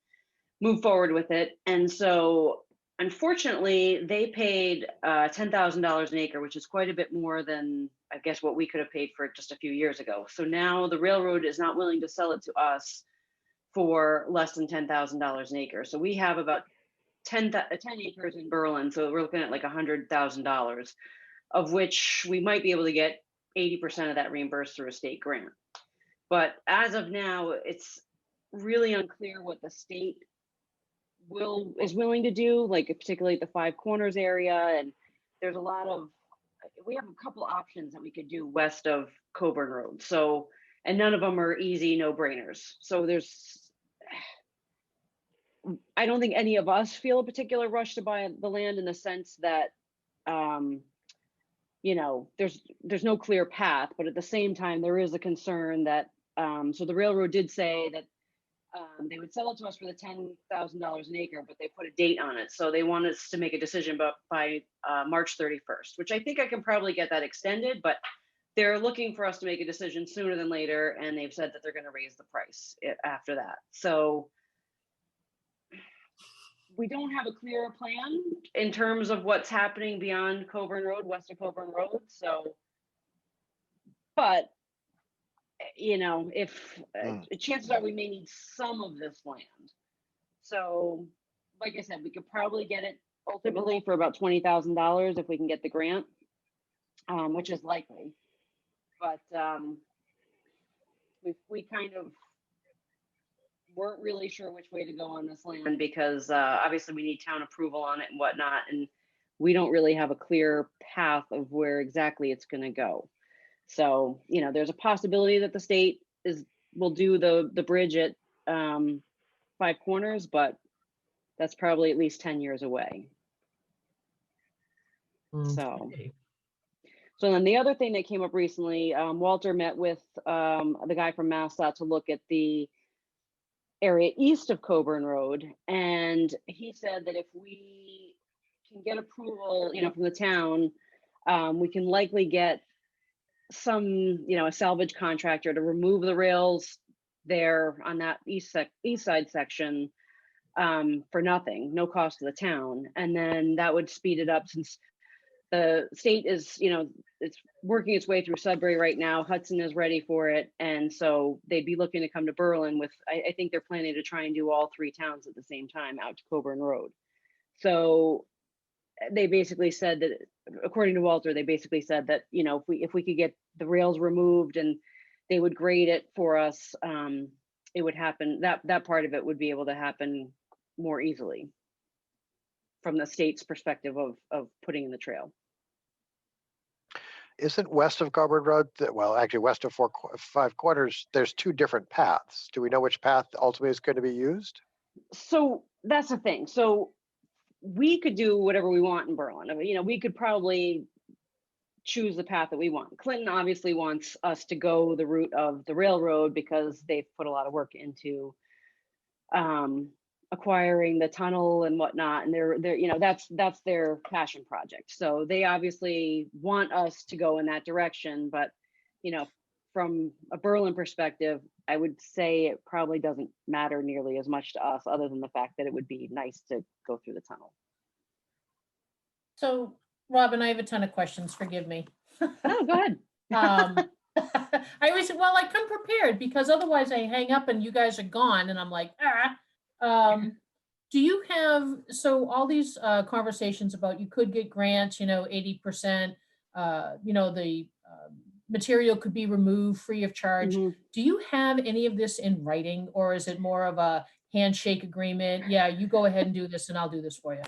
move forward with it. And so unfortunately, they paid $10,000 an acre, which is quite a bit more than I guess what we could have paid for it just a few years ago. So now the railroad is not willing to sell it to us for less than $10,000 an acre. So we have about 10 acres in Berlin. So we're looking at like $100,000, of which we might be able to get 80% of that reimbursed through a state grant. But as of now, it's really unclear what the state is willing to do, like particularly the Five Corners area. And there's we have a couple options that we could do west of Coburn Road. So, and none of them are easy, no brainers. So I don't think any of us feel a particular rush to buy the land in the sense that, there's no clear path, but at the same time, there is a concern that, so the railroad did say that they would sell it to us for the $10,000 an acre, but they put a date on it. So they want us to make a decision by March 31st, which I think I can probably get that extended, but they're looking for us to make a decision sooner than later. And they've said that they're going to raise the price after that. So we don't have a clear plan in terms of what's happening beyond Coburn Road, west of Coburn Road. So, but if chances are we may need some of this land. So, like I said, we could probably get it ultimately for about $20,000 if we can get the grant, which is likely. But we kind of weren't really sure which way to go on this land because obviously we need town approval on it and whatnot, and we don't really have a clear path of where exactly it's going to go. So, there's a possibility that the state will do the bridge at Five Corners, but that's probably at least 10 years away. Okay. So then the other thing that came up recently, Walter met with the guy from MassDOT to look at the area east of Coburn Road. And he said that if we can get approval, from the town, we can likely get a salvage contractor to remove the rails there on that east side section for nothing, no cost to the town. And then that would speed it up since the state is, it's working its way through Sudbury right now. Hudson is ready for it. And so they'd be looking to come to Berlin with, I think they're planning to try and do all three towns at the same time out to Coburn Road. So they basically said that, according to Walter, they basically said that, if we could get the rails removed and they would grade it for us, it would happen, that part of it would be able to happen more easily from the state's perspective of putting in the trail. isn't west of Garber Road, well, actually west of Five Corners, there's two different paths. Do we know which path ultimately is going to be used? So that's the thing. So we could do whatever we want in Berlin. I mean, you know, we could probably choose the path that we want. Clinton obviously wants us to go the route of the railroad because they've put a lot of work into acquiring the tunnel and whatnot, and they're you know, that's their passion project. So they obviously want us to go in that direction, but you know, from a Berlin perspective, I would say it probably doesn't matter nearly as much to us, other than the fact that it would be nice to go through the tunnel. So, Robin, I have a ton of questions. Forgive me. Oh, go ahead. I always, well, I come prepared because otherwise I hang up and you guys are gone and I'm like, do you have, so all these conversations about you could get grants, you know, 80%, you know, the material could be removed free of charge. Mhm. Do you have any of this in writing, or is it more of a handshake agreement? Yeah, you go ahead and do this and I'll do this for you.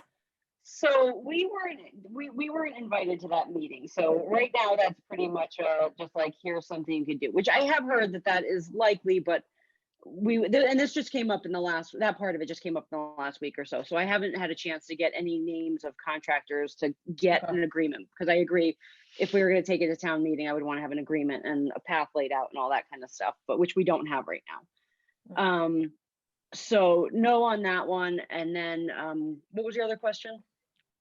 So we weren't invited to that meeting. So right now that's pretty much just like, here's something you could do, which I have heard that is likely, but and this just came up in that part of it just came up in the last week or so. So I haven't had a chance to get any names of contractors to get an agreement, because I agree, if we were going to take it to town meeting, I would want to have an agreement and a path laid out and all that kind of stuff, but which we don't have right now. So no on that one. And then what was your other question?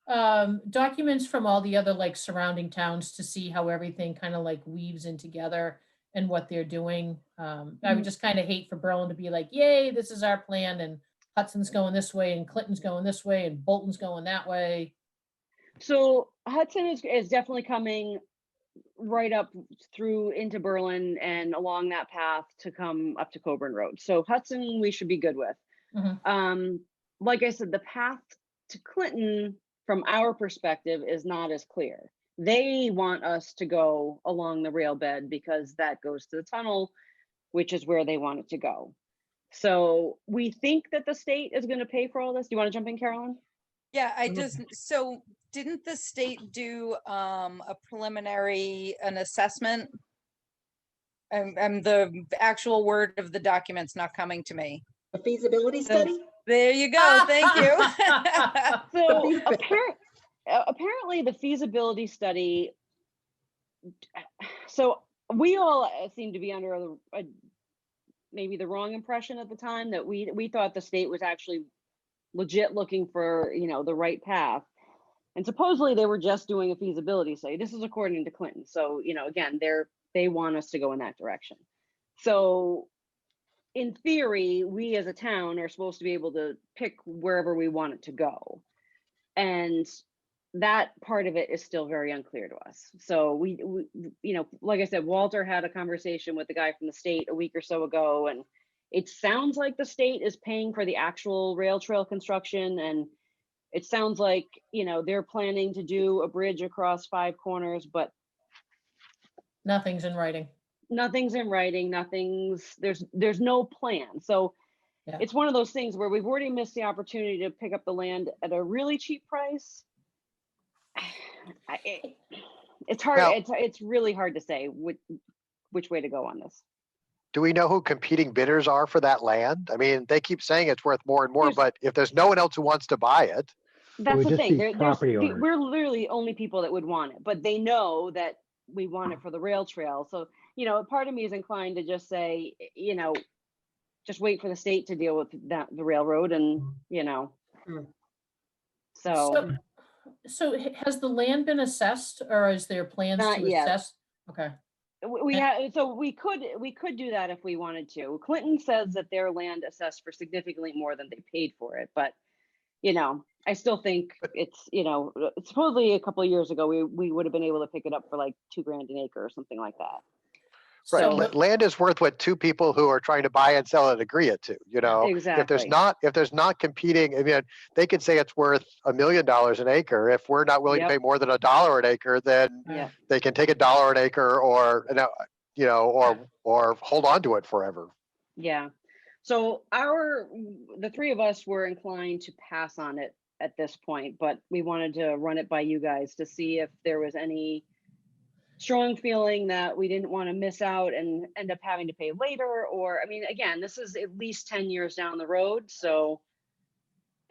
Documents from all the other like surrounding towns to see how everything kind of like weaves in together and what they're doing. I would just kind of hate for Berlin to be like, yay, this is our plan, and Hudson's going this way and Clinton's going this way and Bolton's going that way. So Hudson is definitely coming right up through into Berlin and along that path to come up to Coburn Road. So Hudson we should be good with. Like I said, the path to Clinton from our perspective is not as clear. They want us to go along the rail bed because that goes to the tunnel, which is where they want it to go. So we think that the state is going to pay for all this. Do you want to jump in, Carolyn? Yeah, so didn't the state do a preliminary, an assessment? And the actual word of the document's not coming to me. A feasibility study? There you go, thank you. So apparently the feasibility study, so we all seem to be under maybe the wrong impression at the time that we thought the state was actually legit looking for, you know, the right path. And supposedly they were just doing a feasibility study. This is according to Clinton. So, you know, again, they want us to go in that direction. So in theory, we as a town are supposed to be able to pick wherever we want it to go. And that part of it is still very unclear to us. So we you know, like I said, Walter had a conversation with the guy from the state a week or so ago, and it sounds like the state is paying for the actual rail trail construction. And it sounds like, you know, they're planning to do a bridge across Five Corners, but Nothing's in writing. Nothing's in writing. There's no plan. So Yeah. It's one of those things where we've already missed the opportunity to pick up the land at a really cheap price. It's hard. Now- It's really hard to say which way to go on this. Do we know who competing bidders are for that land? I mean, they keep saying it's worth more and more, There's- but if there's no one else who wants to buy it, That's would the just thing. be property owners. We're literally only people that would want it, but they know that we want it for the rail trail. So, you know, part of me is inclined to just say, you know, just wait for the state to deal with the railroad, and, you know. So So has the land been assessed, or is there plans Not to yet. assess? Okay. we have, so we could do that if we wanted to. Clinton says that their land assessed for significantly more than they paid for it, but, you know, I still think it's, you know, supposedly a couple of years ago, we would have been able to pick it up for like $2,000 an acre or something like that. right? So- Land is worth what two people who are trying to buy and sell it agree it to. You know, Exactly. if there's not competing, I mean, they could say it's worth $1 million an acre. If we're not willing Yep. to pay more than $1 an acre, then Yeah. they can take $1 an acre, or you know, or hold on to it forever. Yeah. So the three of us were inclined to pass on it at this point, but we wanted to run it by you guys to see if there was any strong feeling that we didn't want to miss out and end up having to pay later. Or, I mean, again, this is at least 10 years down the road. So,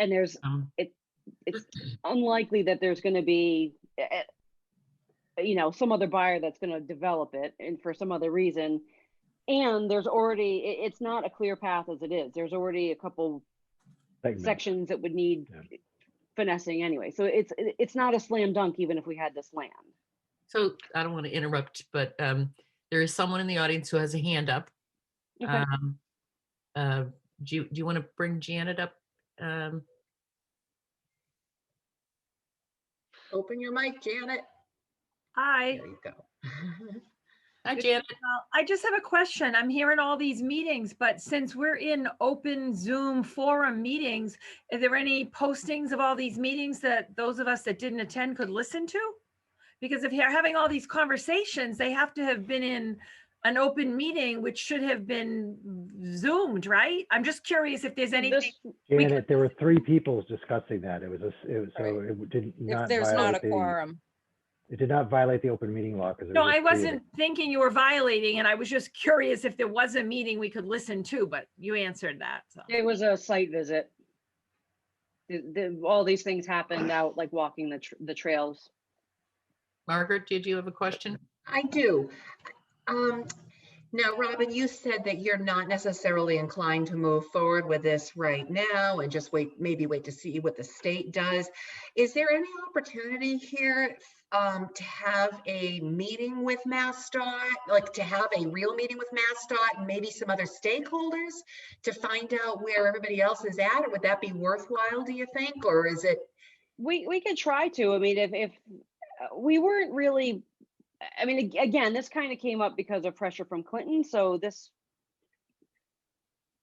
and there's, it's unlikely that there's going to be, you know, some other buyer that's going to develop it and for some other reason. And there's already, it's not a clear path as it is. There's already a couple sections that would need finessing anyway. So it's not a slam dunk, even if we had this land. So I don't want to interrupt, but there is someone in the audience who has a hand up. Okay. Do you want to bring Janet up? Open your mic, Janet. Hi. There you go. Hi, Janet. I just have a question. I'm hearing all these meetings, but since we're in open Zoom forum meetings, are there any postings of all these meetings that those of us that didn't attend could listen to? Because if you're having all these conversations, they have to have been in an open meeting, which should have been Zoomed, right? I'm just curious if there's anything. Janet, there were 3 people discussing that. It was so it did not If there's not a violate the, quorum. it did not violate the open meeting law because No, I wasn't thinking you were violating, and I was just curious if there was a meeting we could listen to, but you answered that. So. It was a site visit. All these things happened out like walking the trails. Margaret, did you have a question? I do. Now, Robin, you said that you're not necessarily inclined to move forward with this right now and just maybe wait to see what the state does. Is there any opportunity here to have a meeting with MassDOT, like to have a real meeting with MassDOT and maybe some other stakeholders to find out where everybody else is at? Or would that be worthwhile, do you think? Or is it? We could try to. I mean, if we weren't really, I mean, again, this kind of came up because of pressure from Clinton. So this,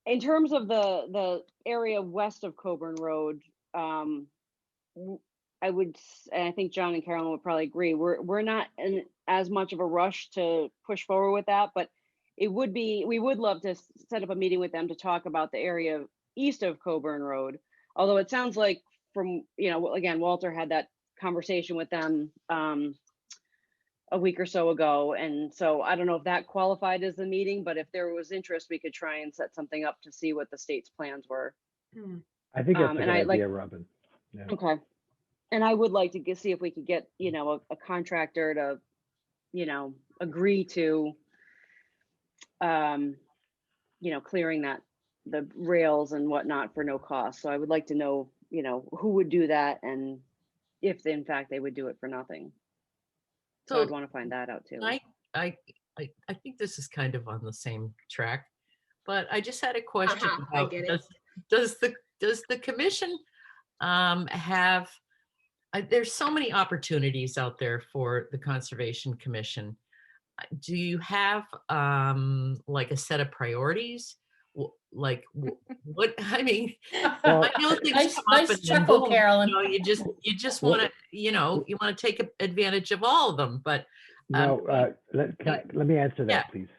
in terms of the area west of Coburn Road, I would, and I think John and Carolyn would probably agree, we're not in as much of a rush to push forward with that, but it would be, we would love to set up a meeting with them to talk about the area east of Coburn Road. Although it sounds like from, you know, again, Walter had that conversation with them a week or so ago. And so I don't know if that qualified as the meeting, but if there was interest, we could try and set something up to see what the state's plans were. I think that's a good idea, Robin. Yeah. Okay. And I would like to see if we could get, you know, a contractor to, you know, agree to, you know, clearing the rails and whatnot for no cost. So I would like to know, you know, who would do that and if in fact they would do it for nothing. So I'd want to find that out too. I think this is kind of on the same track, but I just had a question about does the commission have there's so many opportunities out there for the Conservation Commission. Do you have like a set of priorities? Like what I mean, well, I know things nice chuckle, Carolyn. You know, you just want to, you know, you want to take advantage of all of them. But no, let me answer that, please,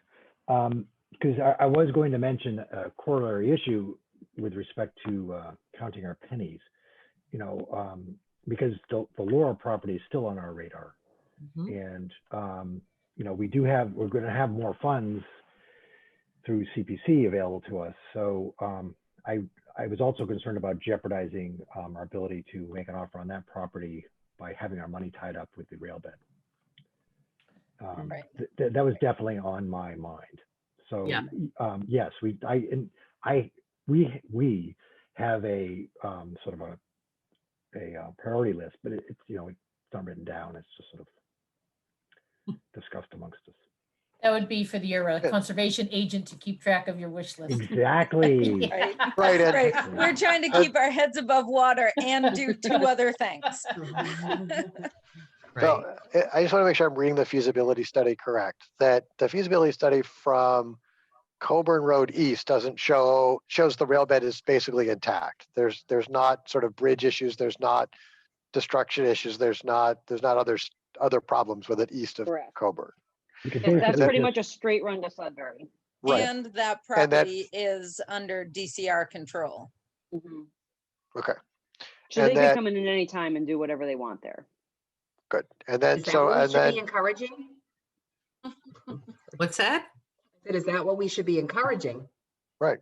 because I was going to mention a corollary issue with respect to counting our pennies. You know, because the Laurel property is still on our radar, and you know, we're going to have more funds through CPC available to us. So I was also concerned about jeopardizing our ability to make an offer on that property by having our money tied up with the rail bed. That was definitely on my mind. So yes, we have a sort of a priority list, but it's, you know, it's not written down. It's just sort of discussed amongst us. That would be for your conservation agent to keep track of your wish list. Exactly. Yeah. Right. We're trying to keep our heads above water and do 2 other things. So I just want to make sure I'm reading the feasibility study correct. That the feasibility study from Coburn Road East doesn't shows the rail bed is basically intact. There's not sort of bridge issues. There's not destruction issues. There's not other problems with it east of Coburn. That's pretty much a straight run to Sudbury. Right. And that property is under DCR control. Okay. So they can come in at any time and do whatever they want there. Good. And then Is that what we should be encouraging? What's that? Is that what we should be encouraging? Right.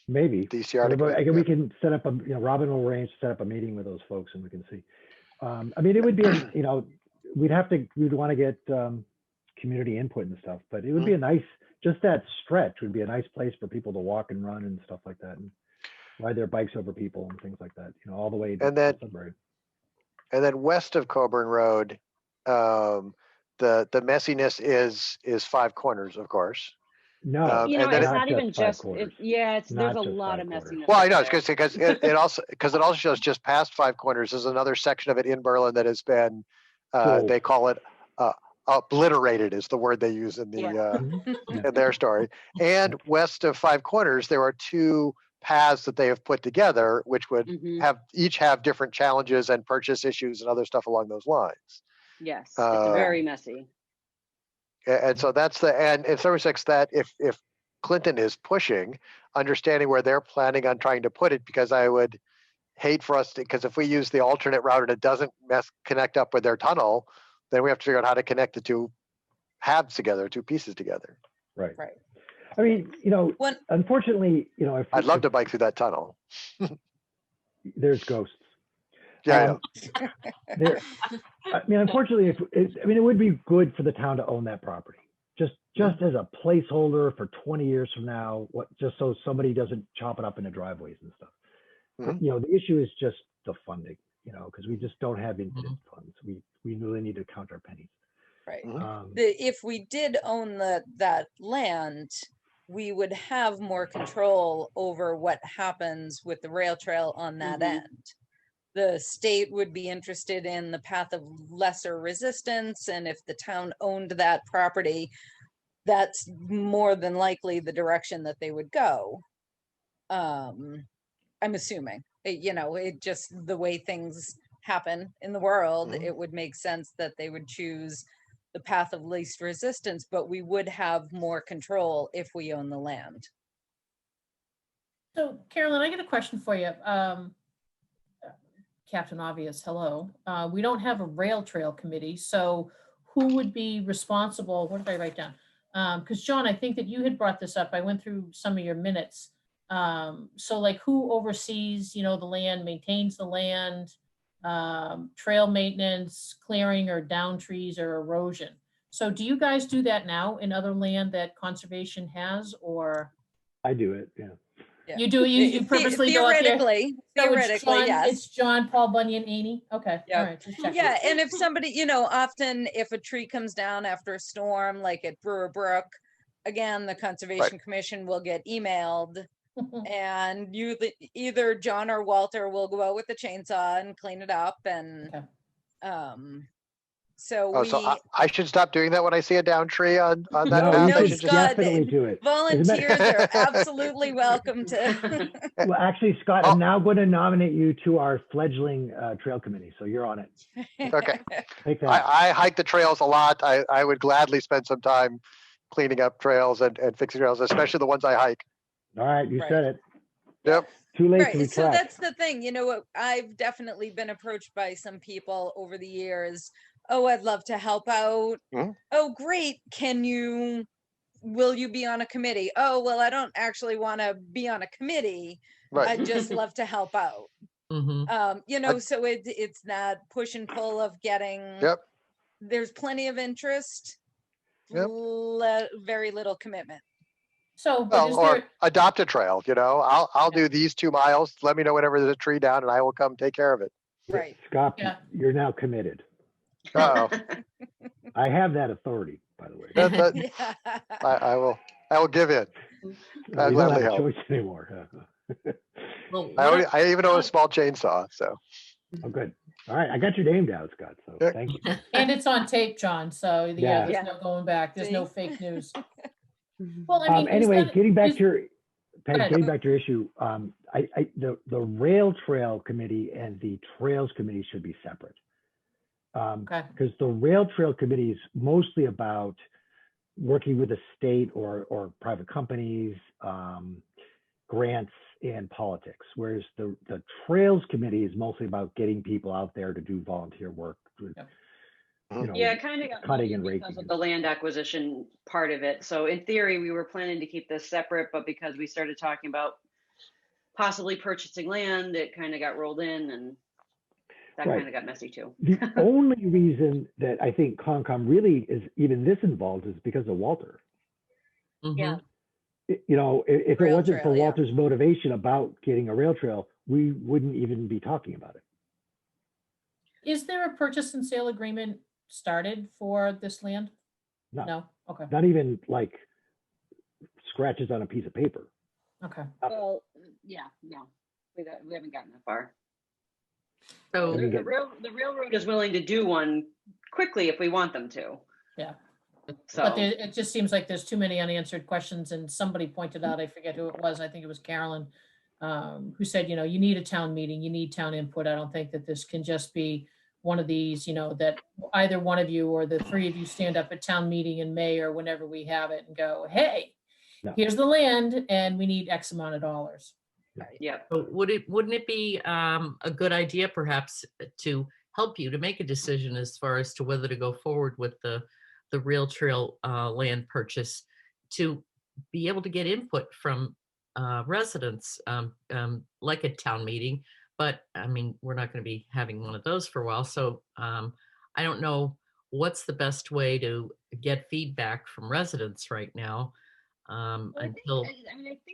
Maybe. DCR to But commit, we yeah. can set up Robin will arrange to set up a meeting with those folks and we can see. I mean, it would be, we'd want to get community input and stuff, but it would be a nice, just that stretch would be a nice place for people to walk and run and stuff like that, and ride their bikes over people and things like that, all the way to And Sudbury. then west of Coburn Road, the messiness is Five Corners, of course. No, and It's then not even just 5 just, quarters. there's Not a just lot 5 of quarters. messiness. Well, I know over it's there. because it also shows just past Five Corners. There's another section of it in Berlin that has been Sold. they call it obliterated is the word they use in the Mhm. in their story. And west of Five Corners, there are 2 paths that they have put together, which would Mhm. each have different challenges and purchase issues and other stuff along those lines. Yes, it's Um, very messy. And so that's and in some respects that if Clinton is pushing, understanding where they're planning on trying to put it, because I would hate for us to, because if we use the alternate route and it doesn't connect up with their tunnel, then we have to figure out how to connect the 2 halves together, 2 pieces together. Right. Right. I mean, When- unfortunately, if I'd love to bike through that tunnel. there's ghosts. Yeah, There, I mean, unfortunately, it would be good for the town to own that property, just as a placeholder for 20 years from now, just so somebody doesn't chop it up into driveways and stuff. But, the issue is just the funding, because we just don't have infinite funds. We really need to count our pennies. Right. Mhm. If we did own that land, we would have more control over what happens with the rail trail on that end. The state would be interested in the path of lesser resistance, and if the town owned that property, that's more than likely the direction that they would go. I'm assuming, it just the way things happen in the world, Mhm. it would make sense that they would choose the path of least resistance, but we would have more control if we own the land. So Carolyn, I got a question for you. Captain Obvious, hello. We don't have a rail trail committee, so who would be responsible? What did I write down? Because John, I think that you had brought this up. I went through some of your minutes. So like who oversees, the land, maintains the land, trail maintenance, clearing or down trees or erosion. So do you guys do that now in other land that conservation has, or? I do it, yeah. Yeah. You do, you purposely go out there? Theoretically, yes. It's John, Paul Bunyan, Amy. Okay, Yep. all right, just checking. Yeah, and if somebody, often if a tree comes down after a storm, like at Brewer Brook, again, the Conservation Commission will get emailed, and either John or Walter will go out with the chainsaw and clean it up, and so so I should stop doing that when I see a down tree on that No, path. you I should should definitely do it. volunteers are absolutely welcome to. Well, actually, Scott, I'm now going to nominate you to our fledgling trail committee, so you're on it. Okay. Take that. I hike the trails a lot. I would gladly spend some time cleaning up trails and fixing trails, especially the ones I hike. All right, you said it. Yep. Too late to Right, so retract. that's the thing, I've definitely been approached by some people over the years. Oh, I'd love to help out. Mhm. Oh, great. Will you be on a committee? Oh, well, I don't actually want to be on a committee. Right. I'd just love to help out. So it's that push and pull of getting, Yep. there's plenty of interest, Yep. very little commitment. So, but is Or there, adopt a trail, I'll do these 2 miles. Let me know whenever there's a tree down and I will come take care of it. Right. Scott, Yeah. you're now committed. Uh-oh. I have that authority, by the way. I will give in. I'll You don't gladly have a help. choice anymore. Well, I even own a small chainsaw, so. Oh, good. All right, I got your name down, Scott, so Yeah. thank you. and it's on tape, John, so Yeah. there's no going back. There's no See? fake news. Well, I mean, Anyway, getting back is- to your, Peg, ahead. getting back to your issue, the rail trail committee and the trails committee should be separate. Okay. Because the rail trail committee is mostly about working with the state or private companies, grants and politics, whereas the trails committee is mostly about getting people out there to do volunteer work. you know, Yeah, it kind of got cutting muddied and because raking. of the land acquisition part of it. So in theory, we were planning to keep this separate, but because we started talking about possibly purchasing land, it kind of got rolled in, and that Right. kind of got messy too. The only reason that I think Concom really is even this involved is because of Walter. Yeah. You know, if it Rail wasn't for trail, yeah. Walter's motivation about getting a rail trail, we wouldn't even be talking about it. Is there a purchase and sale agreement started for this land? No. No? Okay, Not even like scratches on a piece of paper. okay. Well, yeah, no, we haven't gotten that far. So Let me The get- railroad is willing to do one quickly if we want them to. Yeah. So But it just seems like there's too many unanswered questions, and somebody pointed out, I forget who it was, I think it was Carolyn, who said, you know, you need a town meeting, you need town input. I don't think that this can just be one of these, you know, that either one of you or the three of you stand up at town meeting in May or whenever we have it and go, hey, No. here's the land and we need X amount of dollars. yeah, wouldn't it be a good idea perhaps to help you to make a decision as far as to whether to go forward with the rail trail land purchase, to be able to get input from residents, like a town meeting? But I mean, we're not going to be having one of those for a while. So I don't know what's the best way to get feedback from residents right now. Well, I Until think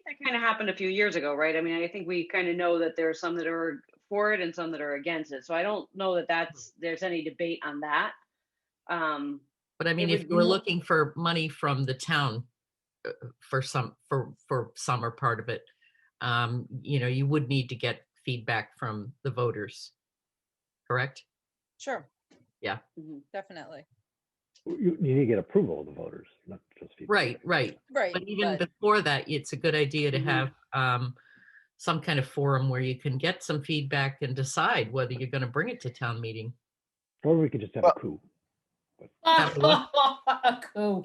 that kind of happened a few years ago, right? I mean, I think we kind of know that there are some that are for it and some that are against it. So I don't know that there's any debate on that. But I mean, if you were looking for money from the town for some or part of it, you know, you would need to get feedback from the voters, correct? Sure. Yeah. Definitely. You need to get approval of the voters, not just people. Right. Right. But even before that, it's a good idea to have some kind of forum where you can get some feedback and decide whether you're going to bring it to town meeting. Or we could just have a coup. Have what? A coup.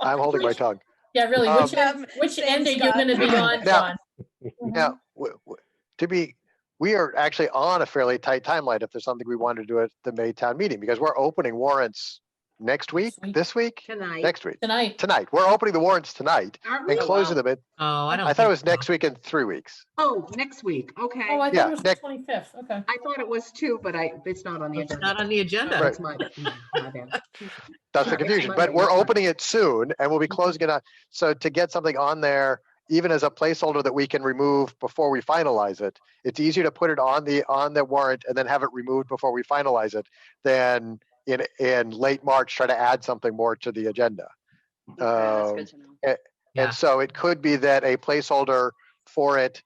I'm holding my tongue. Yeah, really, which Same, end are you Scott. gonna be on, Now- John? Now, we are actually on a fairly tight timeline if there's something we want to do at the May town meeting, because we're opening warrants next week, this week, Tonight. next week, Tonight, tonight. We're opening the warrants tonight Aren't and we? closing them in. Oh, I don't. I thought it think was so. next week in 3 weeks. Oh, next week. Okay. oh, I Yeah, thought it was the next- 25th, okay. I thought it was too, but it's not on the It's agenda. not on the agenda. Right. That's my bad. That's the Sorry, confusion, Monday, but we're that's right. opening it soon and we'll be closing it on. So to get something on there, even as a placeholder that we can remove before we finalize it, it's easier to put it on the warrant and then have it removed before we finalize it than in late March, try to add something more to the agenda. Okay, that's good to know. Yeah. And so it could be that a placeholder for it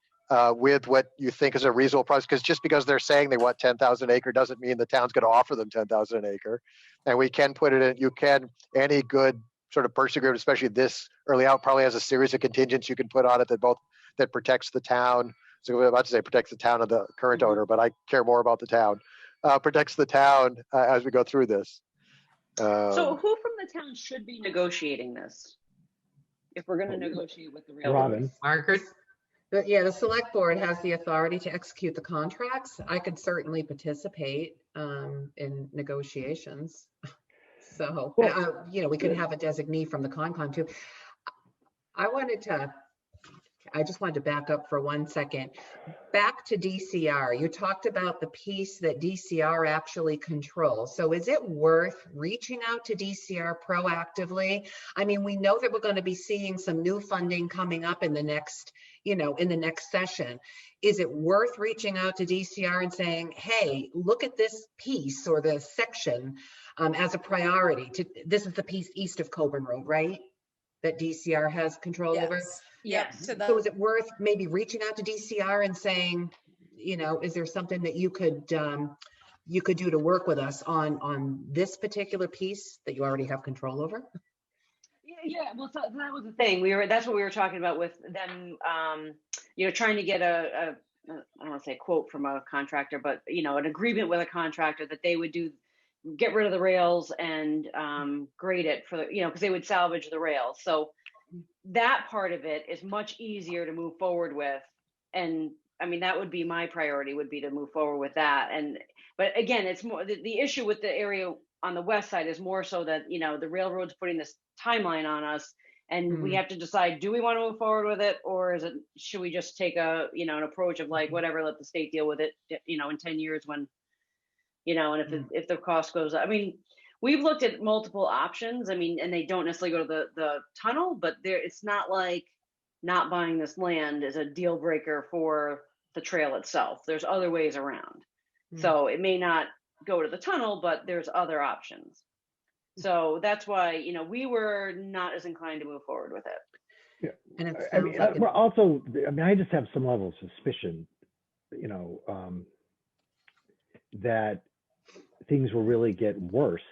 with what you think is a reasonable price, because just because they're saying they want 10,000 acre doesn't mean the town's going to offer them 10,000 an acre. And we can put it in, any good sort of purchase agreement, especially this early out, probably has a series of contingents you can put on it that protects the town. So we're about to say protects the town of the current owner, but I care more about the town. Protects the town as we go through this. So who from the town should be negotiating this? If we're gonna negotiate with the railroad? Robin. Margaret? The select board has the authority to execute the contracts. I could certainly participate in negotiations. So, we could have a designee from the Concom too. I just wanted to back up for 1 second. Back to DCR, you talked about the piece that DCR actually controls. So is it worth reaching out to DCR proactively? I mean, we know that we're going to be seeing some new funding coming up in the next, in the next session. Is it worth reaching out to DCR and saying, hey, look at this piece or the section as a priority? This is the piece east of Coburn Road, right? That DCR has control over? Yep. So is it worth maybe reaching out to DCR and saying, is there something that you could do to work with us on this particular piece that you already have control over? Yeah. Well, so that was the thing. That's what we were talking about with them. Trying to get I don't want to say quote from a contractor, but an agreement with a contractor that they would get rid of the rails and grade it for because they would salvage the rails. So that part of it is much easier to move forward with and I mean, that would be my priority, would be to move forward with that. But again, it's more, the issue with the area on the west side is more so that, the railroad's putting this timeline on us, and we have to decide, do we want to move forward with it, or should we just take an approach of like, whatever, let the state deal with it, in 10 years when, and if the cost goes up. I mean, we've looked at multiple options. I mean, and they don't necessarily go to the tunnel, but it's not like not buying this land is a deal breaker for the trail itself. There's other ways around. So it may not go to the tunnel, but there's other options. So that's why, we were not as inclined to move forward with it. Yeah. And it I sounds mean, like well, also, I mean, I just have some level of suspicion, that things will really get worse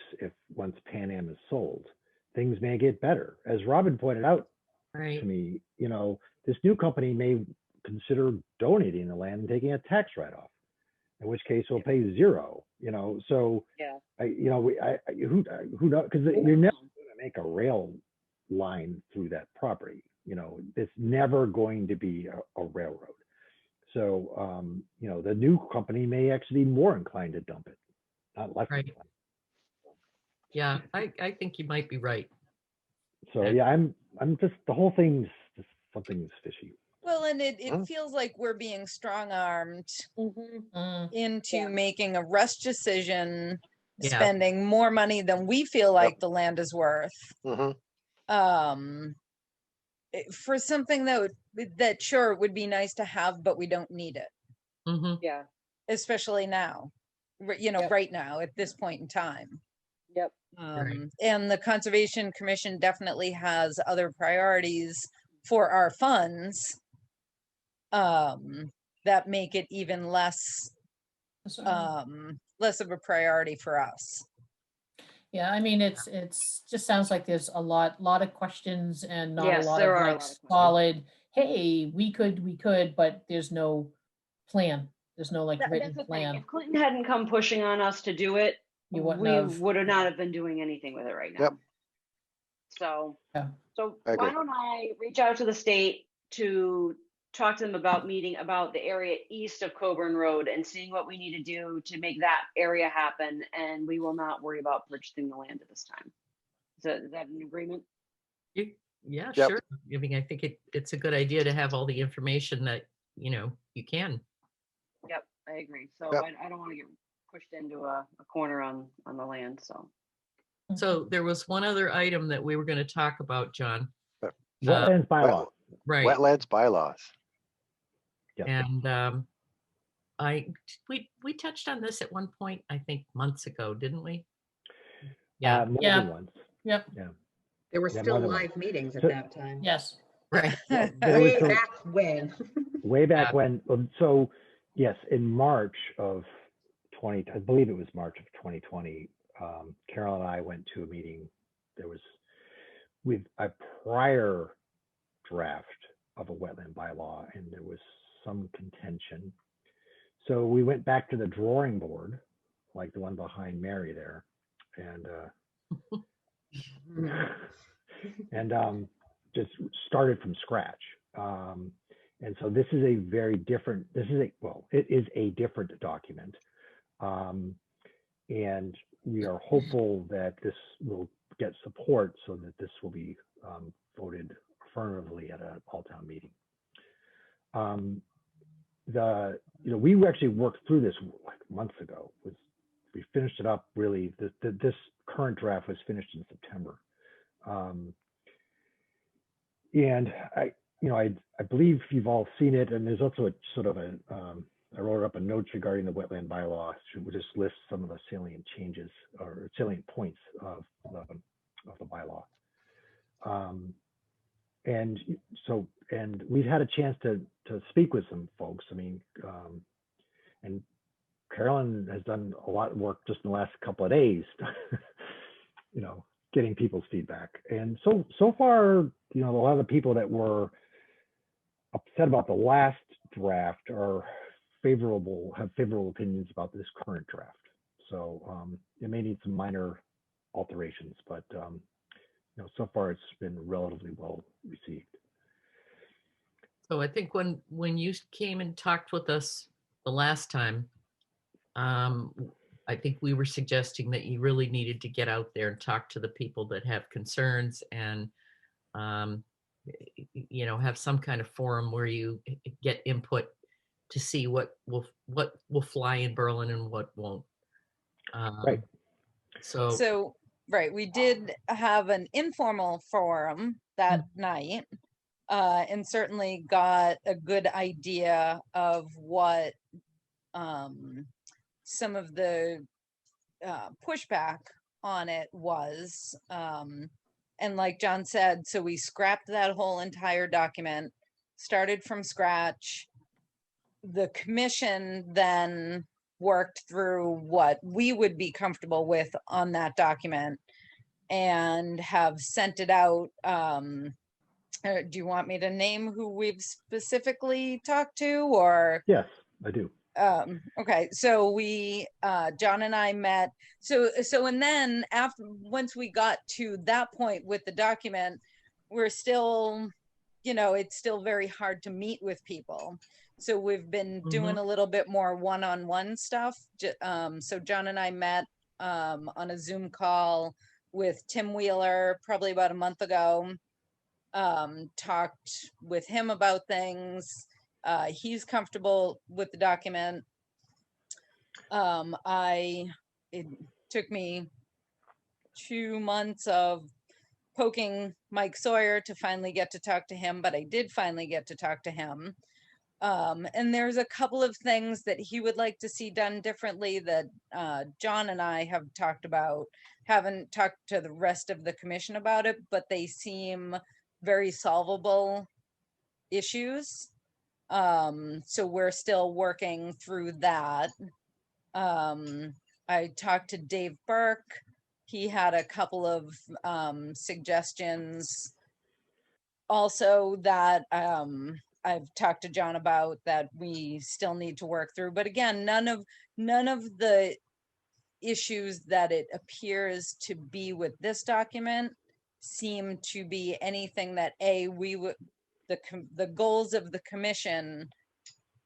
once Pan Am is sold. Things may get better. As Robin pointed out Right. to me, this new company may consider donating the land and taking a tax write-off, in which case we'll pay zero. So Yeah. who knows? Because you're never going to make a rail line through that property. It's never going to be a railroad. So the new company may actually be more inclined to dump it, not less Right. inclined. Yeah, I think you might be right. So yeah, I'm just, the whole thing's just, something's fishy. Well, and it feels like we're being strong-armed into Yeah. making a rush decision, Yeah. spending more money than we feel like the land is worth. For something that sure would be nice to have, but we don't need it, Hmm. Yeah. especially now, Yep. right now at this point in time. Yep. And the Conservation Commission definitely has other priorities for our funds that make it even less less of a priority for us. Yeah, I mean, it's just sounds like there's a lot of questions and not a Yes, lot there of are a like lot of questions. solid, hey, we could, but there's no plan. There's no like That's written the thing. plan. If Clinton hadn't come pushing on us to do it, You wouldn't we have. would have not have been doing anything with it right now. Yep. So, Yeah. I agree. why don't I reach out to the state to talk to them about meeting about the area east of Coburn Road and seeing what we need to do to make that area happen, and we will not worry about purchasing the land at this time. Is that an agreement? Yeah, Yep. sure. I mean, I think it's a good idea to have all the information that, you can. Yep, I agree. So Yep. I don't want to get pushed into a corner on the land. So So there was one other item that we were going to talk about, John. Wetlands bylaw. Right. Wetlands bylaws. Yes. And we touched on this at one point, I think months ago, didn't we? Yeah. More Yeah. than once. Yep. Yeah. there were Yeah, still more than live meetings at So- that time. Yes. Right. There was Way some- back when. way back Yeah. when. So yes, in March of 20, I believe it was March of 2020, Carol and I went to a meeting. There was with a prior draft of a wetland bylaw, and there was some contention. So we went back to the drawing board, like the one behind Mary there, and just started from scratch. And so this is a very different, it is a different document. And we are hopeful that this will get support so that this will be voted affirmatively at an all-town meeting. We actually worked through this like months ago. We finished it up really, this current draft was finished in September. And I believe you've all seen it, and there's also a sort of I wrote up a notes regarding the wetland bylaw, which just lists some of the salient changes or salient points of the bylaw. And we've had a chance to speak with some folks. I mean, and Carolyn has done a lot of work just in the last couple of days, getting people's feedback. And so far, a lot of the people that were upset about the last draft have favorable opinions about this current draft. So it may need some minor alterations, but so far it's been relatively well received. So I think when you came and talked with us the last time, I think we were suggesting that you really needed to get out there and talk to the people that have concerns and, have some kind of forum where you get input to see what will fly in Berlin and what won't. Right. So Right, we did have an informal forum that night, and certainly got a good idea of what some of the pushback on it was. And like John said, so we scrapped that whole entire document, started from scratch. The commission then worked through what we would be comfortable with on that document and have sent it out. Do you want me to name who we've specifically talked to, or? Yes, I do. Okay, so we John and I met, and then once we got to that point with the document, we're still, it's still very hard to meet with people. So we've been doing a little bit more one-on-one stuff. So John and I met on a Zoom call with Tim Wheeler probably about a month ago. Talked with him about things. He's comfortable with the document. It took me 2 months of poking Mike Sawyer to finally get to talk to him, but I did finally get to talk to him. And there's a couple of things that he would like to see done differently that John and I have talked about. Haven't talked to the rest of the commission about it, but they seem very solvable issues. So we're still working through that. I talked to Dave Burke. He had a couple of suggestions also that I've talked to John about that we still need to work through. But again, none of the issues that it appears to be with this document seem to be anything that the goals of the commission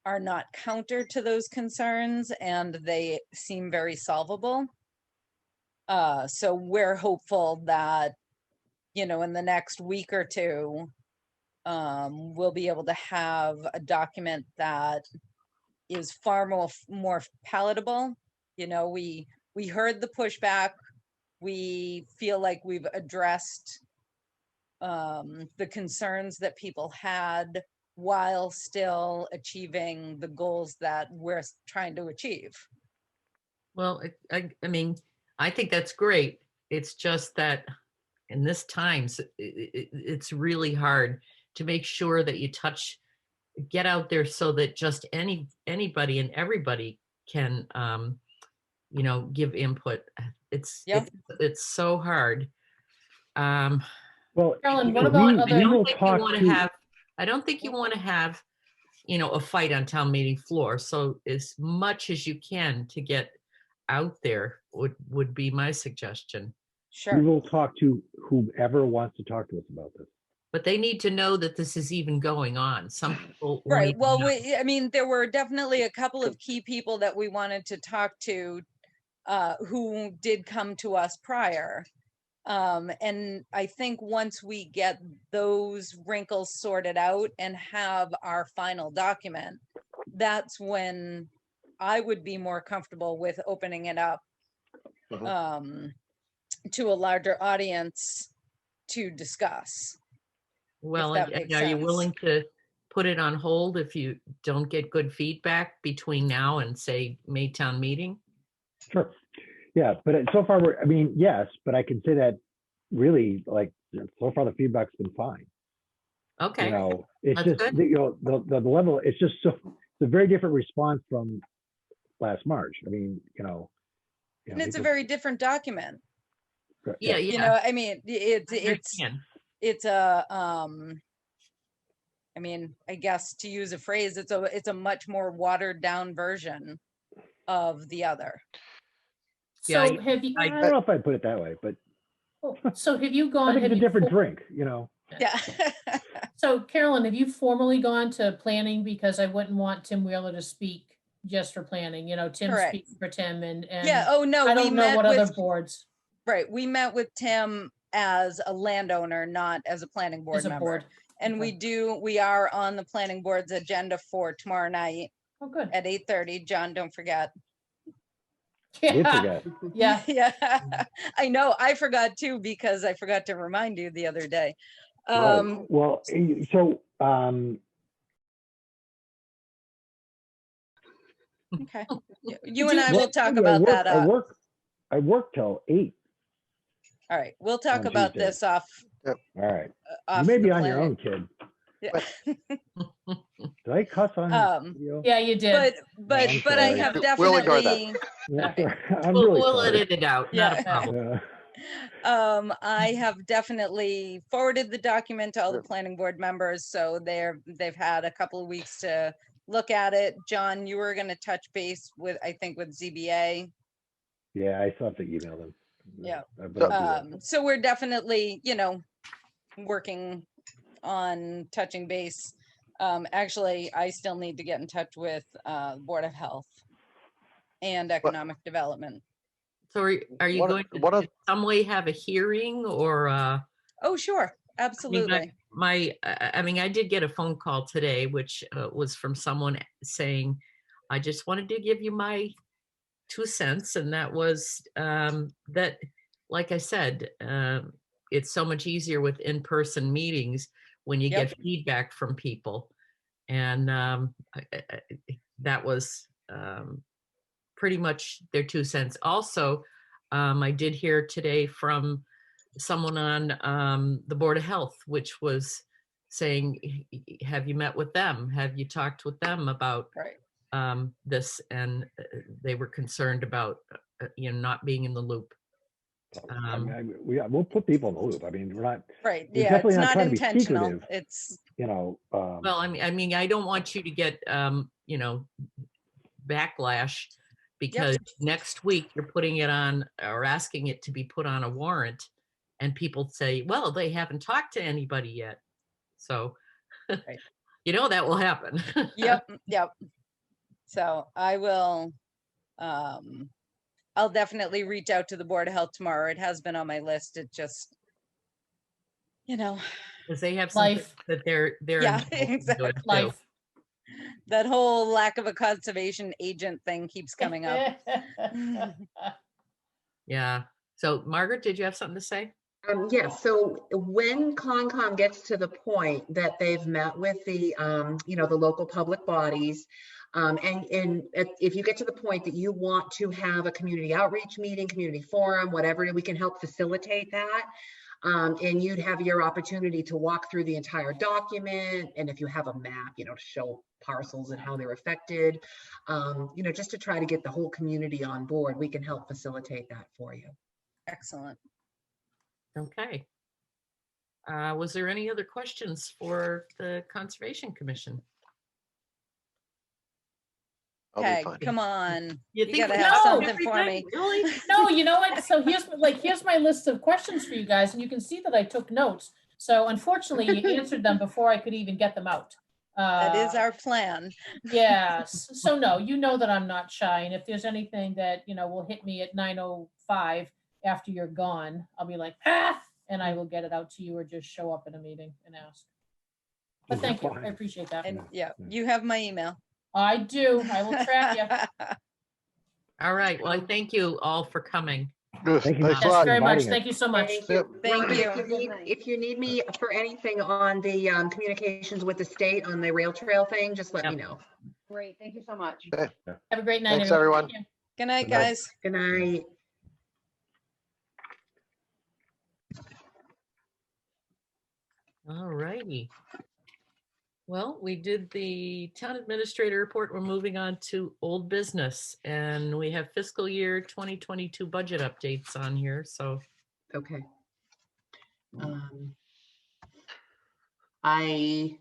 are not counter to those concerns, and they seem very solvable. So we're hopeful that, in the next week or two, we'll be able to have a document that is far more palatable. We heard the pushback. We feel like we've addressed the concerns that people had while still achieving the goals that we're trying to achieve. Well, I mean, I think that's great. It's just that in this times, it's really hard to make sure that you get out there so that just anybody and everybody can, give input. It's so hard. Well, Carolyn, what so about we other? will talk to. I don't think you want to have, a fight on town meeting floor. So as much as you can to get out there would be my suggestion. Sure. We will talk to whoever wants to talk to us about this. But they need to know that this is even going on. Some people won't Right. even Well, know. there were definitely a couple of key people that we wanted to talk to who did come to us prior. And I think once we get those wrinkles sorted out and have our final document, that's when I would be more comfortable with opening it up to a larger audience to discuss. Well, that and makes are you sense. willing to put it on hold if you don't get good feedback between now and say Maytown meeting? Sure. Yeah, but so far yes, but I can say that really, like, so far the feedback's been fine. Okay. It's That's just good. the level. It's just it's a very different response from last March. I mean, And it's a very different document. Yeah. I mean, it's a I mean, I guess to use a phrase, it's a much more watered down version of the other. So Yeah, have you? I don't know if I'd put it that way, but So have you I gone? think Have it's a you different for- drink. Yeah. So Carolyn, have you formally gone to planning? Because I wouldn't want Tim Wheeler to speak just for planning, Tim Correct. speaking for Tim and Yeah. Oh, no, I we don't know met what other with, boards right. We met with Tim as a landowner, not as a planning board as a member. board. And Okay. we are on the planning board's agenda for tomorrow night Oh, good. at 8:30. John, don't forget. Did Yeah, forget. yeah. Yeah, I know. I forgot too, because I forgot to remind you the other day. Right. Well, so Okay. You and I will talk I about work, that. I work till 8. All right. We'll talk on about Tuesday. this off. All right. Off You may the be on your own, planet. kid. Yeah. Did I cuss on video? Yeah, you did. But I'm I sorry. have We'll ignore that. definitely. Yeah, sorry. I'm We'll, really we'll sorry. edit it out. Not a Yeah. problem. I have definitely forwarded the document to all the planning board members, so they've had a couple of weeks to look at it. John, you were going to touch base with, I think, with ZBA. Yeah, I still have to email them. Yeah. But I'll do that. So we're definitely, working on touching base. Actually, I still need to get in touch with Board of Health and Economic Development. So are you going to in some way have a hearing or? Oh, sure. Absolutely. I did get a phone call today, which was from someone saying, I just wanted to give you my 2 cents. And that was that, like I said, it's so much easier with in-person meetings when you get feedback from people. And that was pretty much their 2 cents. Also, I did hear today from someone on the Board of Health, which was saying, have you met with them? Have you talked with them about this? And they were concerned about not being in the loop. We'll put people in the loop. I mean, we're not right. We're Yeah, definitely it's not not trying to be intentional. secretive. It's well, I don't want you to get backlash because next week you're putting it on or asking it to be put on a warrant, and people say, well, they haven't talked to anybody yet. So that will happen. Yep. So I will I'll definitely reach out to the Board of Health tomorrow. It has been on my list. It just because they have some Life. that they're exactly. Life. That whole lack of a conservation agent thing keeps coming up. Yeah. So Margaret, did you have something to say? Yeah, so when Concom gets to the point that they've met with the, the local public bodies, and if you get to the point that you want to have a community outreach meeting, community forum, whatever, we can help facilitate that. And you'd have your opportunity to walk through the entire document. And if you have a map, to show parcels and how they're affected, just to try to get the whole community on board, we can help facilitate that for you. Excellent. Okay. Was there any other questions for the Conservation Commission? Okay, come on. You gotta have something for everything? me. Really? No, you know what? So here's my list of questions for you guys, and you can see that I took notes. So unfortunately, you answered them before I could even get them out. That is our plan. Yes. So no, that I'm not shy, and if there's anything that will hit me at 9:05 after you're gone, I'll be like, and I will get it out to you, or just show up in a meeting and ask. But thank you, I appreciate that. And you have my email. I do. I will track you. All right. Well, I thank you all for coming. Thank you. Thanks a Yes, lot. very much. Thank you so much. Thank you. Thank If you need me for anything on the communications with the state on the rail trail thing, just let me know. Great. Thank you so much. Okay. Have a great night, Thanks, everyone. Thank you. Good night, Good night. guys. Good night. All righty. Well, we did the town administrator report. We're moving on to old business, and we have fiscal year 2022 budget updates on here. So, Okay. I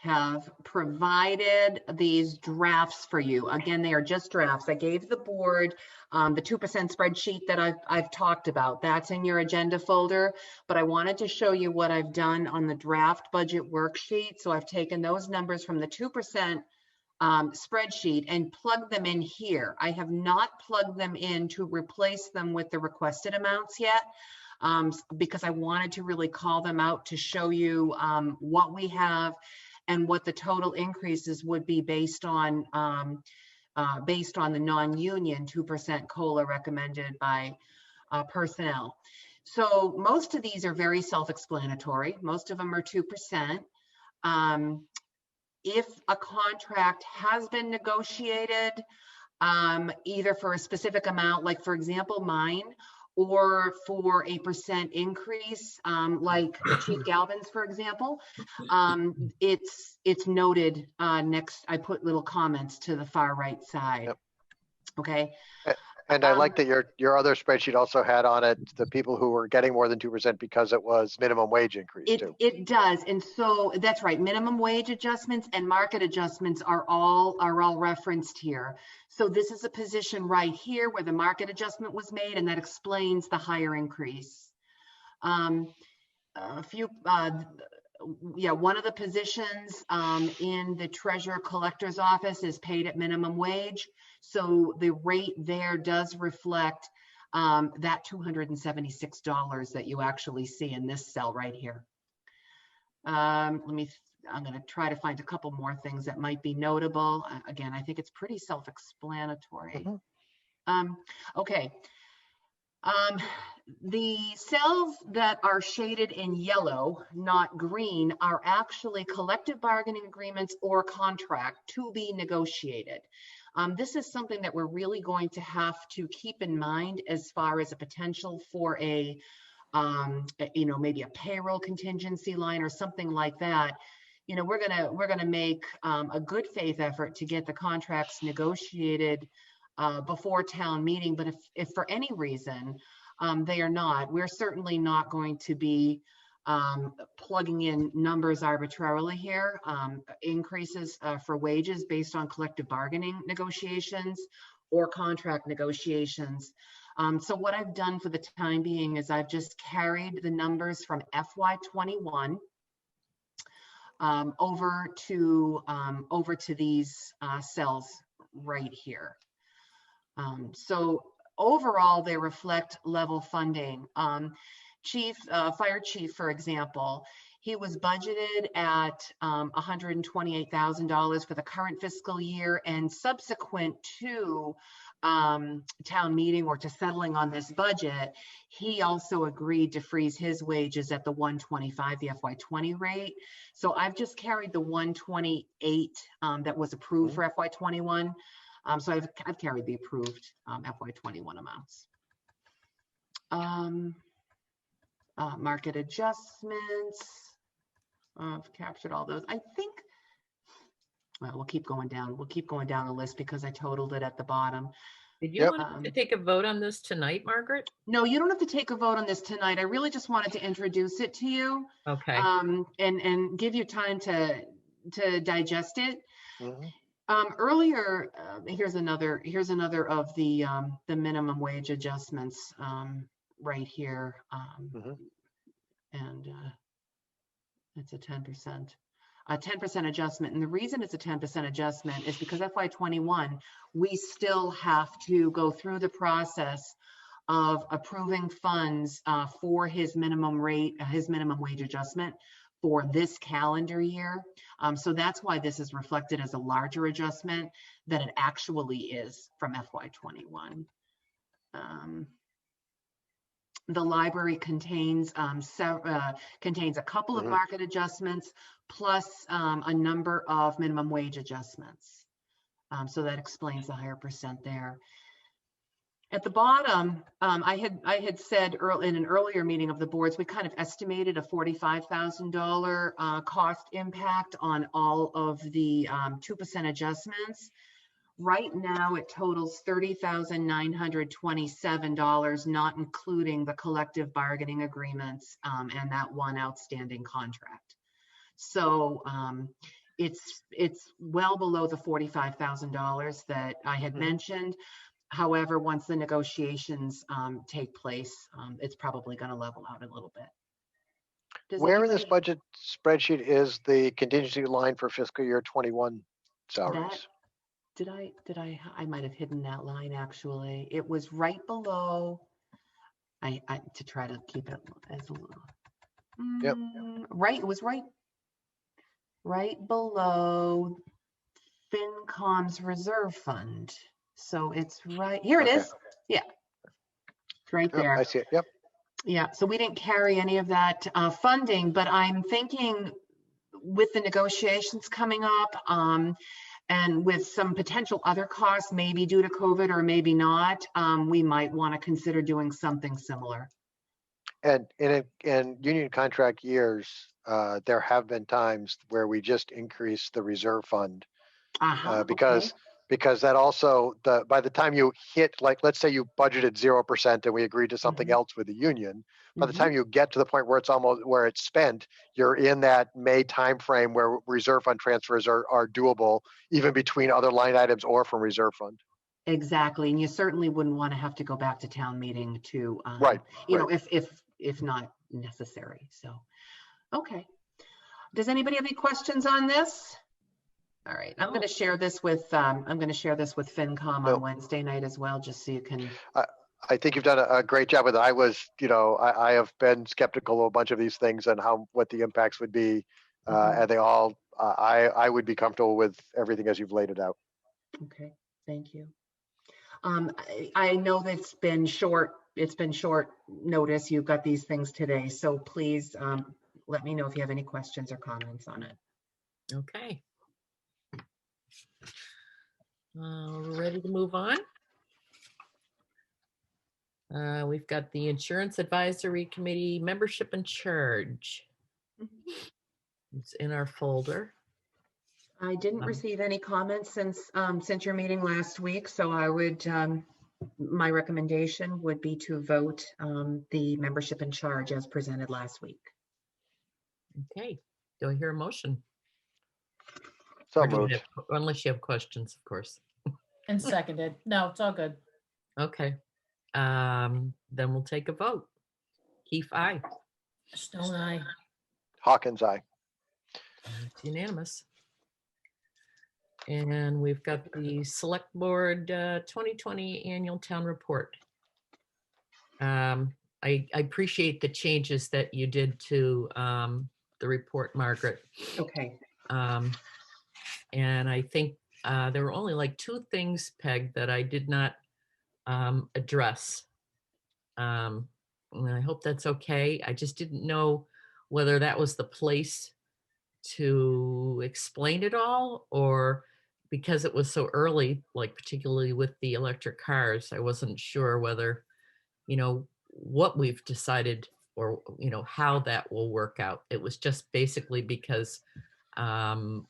have provided these drafts for you. Again, they are just drafts. I gave the board the 2% spreadsheet that I've talked about. That's in your agenda folder, but I wanted to show you what I've done on the draft budget worksheet. So I've taken those numbers from the 2% spreadsheet and plugged them in here. I have not plugged them in to replace them with the requested amounts yet, because I wanted to really call them out to show you what we have and what the total increases would be based on the non-union 2% COLA recommended by personnel. So most of these are very self-explanatory. Most of them are 2%. If a contract has been negotiated, either for a specific amount, like for example, mine, or for a % increase, like Chief Galvin's, for example, it's noted next. I put little comments to the far right side. Yep. Okay. And I like that your other spreadsheet also had on it the people who were getting more than 2% because it was minimum wage increase too. It does, and so that's right. Minimum wage adjustments and market adjustments are all referenced here. So this is a position right here where the market adjustment was made, and that explains the higher increase. One of the positions in the treasurer collector's office is paid at minimum wage. So the rate there does reflect that $276 that you actually see in this cell right here. I'm going to try to find a couple more things that might be notable. Again, I think it's pretty self-explanatory. Okay. The cells that are shaded in yellow, not green, are actually collective bargaining agreements or contract to be negotiated. This is something that we're really going to have to keep in mind as far as a potential for a, maybe a payroll contingency line or something like that. We're gonna make a good faith effort to get the contracts negotiated before town meeting. But if for any reason they are not, we're certainly not going to be plugging in numbers arbitrarily here, increases for wages based on collective bargaining negotiations or contract negotiations. So what I've done for the time being is I've just carried the numbers from FY21 over to these cells right here. So overall, they reflect level funding. Fire chief, for example, he was budgeted at $128,000 for the current fiscal year, and subsequent to town meeting or to settling on this budget, he also agreed to freeze his wages at the 125, the FY20 rate. So I've just carried the 128 that was approved for FY21. So I've carried the approved FY21 amounts. Market adjustments, I've captured all those. I think, well, we'll keep going down. We'll keep going down the list because I totaled it at the bottom. Did you want to take a vote on this tonight, Margaret? No, you don't have to take a vote on this tonight. I really just wanted to introduce it to you. Okay. And give you time to digest it. Earlier, here's another of the minimum wage adjustments right here, and it's a 10% adjustment. And the reason it's a 10% adjustment is because FY21, we still have to go through the process of approving funds for his minimum rate, his minimum wage adjustment for this calendar year. So that's why this is reflected as a larger adjustment than it actually is from FY21. The library contains a couple of market adjustments plus a number of minimum wage adjustments. So that explains the higher percent there. At the bottom, I had said in an earlier meeting of the boards, we kind of estimated a $45,000 cost impact on all of the 2% adjustments. Right now, it totals $30,927, not including the collective bargaining agreements and that one outstanding contract. So it's well below the $45,000 that I had Mhm. mentioned. However, once the negotiations take place, it's probably going to level out a little bit. Does Where in this anybody- budget spreadsheet is the contingency line for fiscal year 21 salaries? Did I might have hidden that line actually. It was right below. I to try to keep it as a little. Yep. Right, it was right below FinCom's reserve fund. So it's right here. It Okay. is. Yeah, it's right Yep, there. I see it. Yep. Yeah, so we didn't carry any of that funding, but I'm thinking with the negotiations coming up, and with some potential other costs, maybe due to COVID or maybe not, we might want to consider doing something similar. And in union contract years, there have been times where we just increase the reserve fund Okay. because that also by the time you hit, like, let's say you budgeted 0% and we agreed to something else with the union, by the time you get to the point where it's spent, you're in that May timeframe where reserve fund transfers are doable even between other line items or from reserve fund. Exactly, and you certainly wouldn't want to have to go back to town meeting to, Right, you know, if not necessary. So, okay. Does anybody have any questions on this? All right, I'm going to share this with FinCom No. on Wednesday night as well, just so you can. I think you've done a great job with it. I have been skeptical of a bunch of these things and what the impacts would be. And they all, I would be comfortable with everything as you've laid it out. Okay, thank you. I know that it's been short notice. You've got these things today, so please let me know if you have any questions or comments on it. Okay. We're ready to move on. We've got the Insurance Advisory Committee membership and charge. It's in our folder. I didn't receive any comments since your meeting last week, so I would, my recommendation would be to vote the membership in charge as presented last week. Okay, do I hear a motion? So Or do you moved. have- unless you have questions, of course. And seconded. No, it's all good. Okay, then we'll take a vote. Keefe, aye. Stone eye. Hawkins, aye. It's unanimous. And we've got the Select Board 2020 Annual Town Report. I appreciate the changes that you did to the report, Margaret. Okay. And I think there were only like 2 things, Peg, that I did not address. And I hope that's okay. I just didn't know whether that was the place to explain it all, or because it was so early, like particularly with the electric cars, I wasn't sure whether, what we've decided or, how that will work out. It was just basically because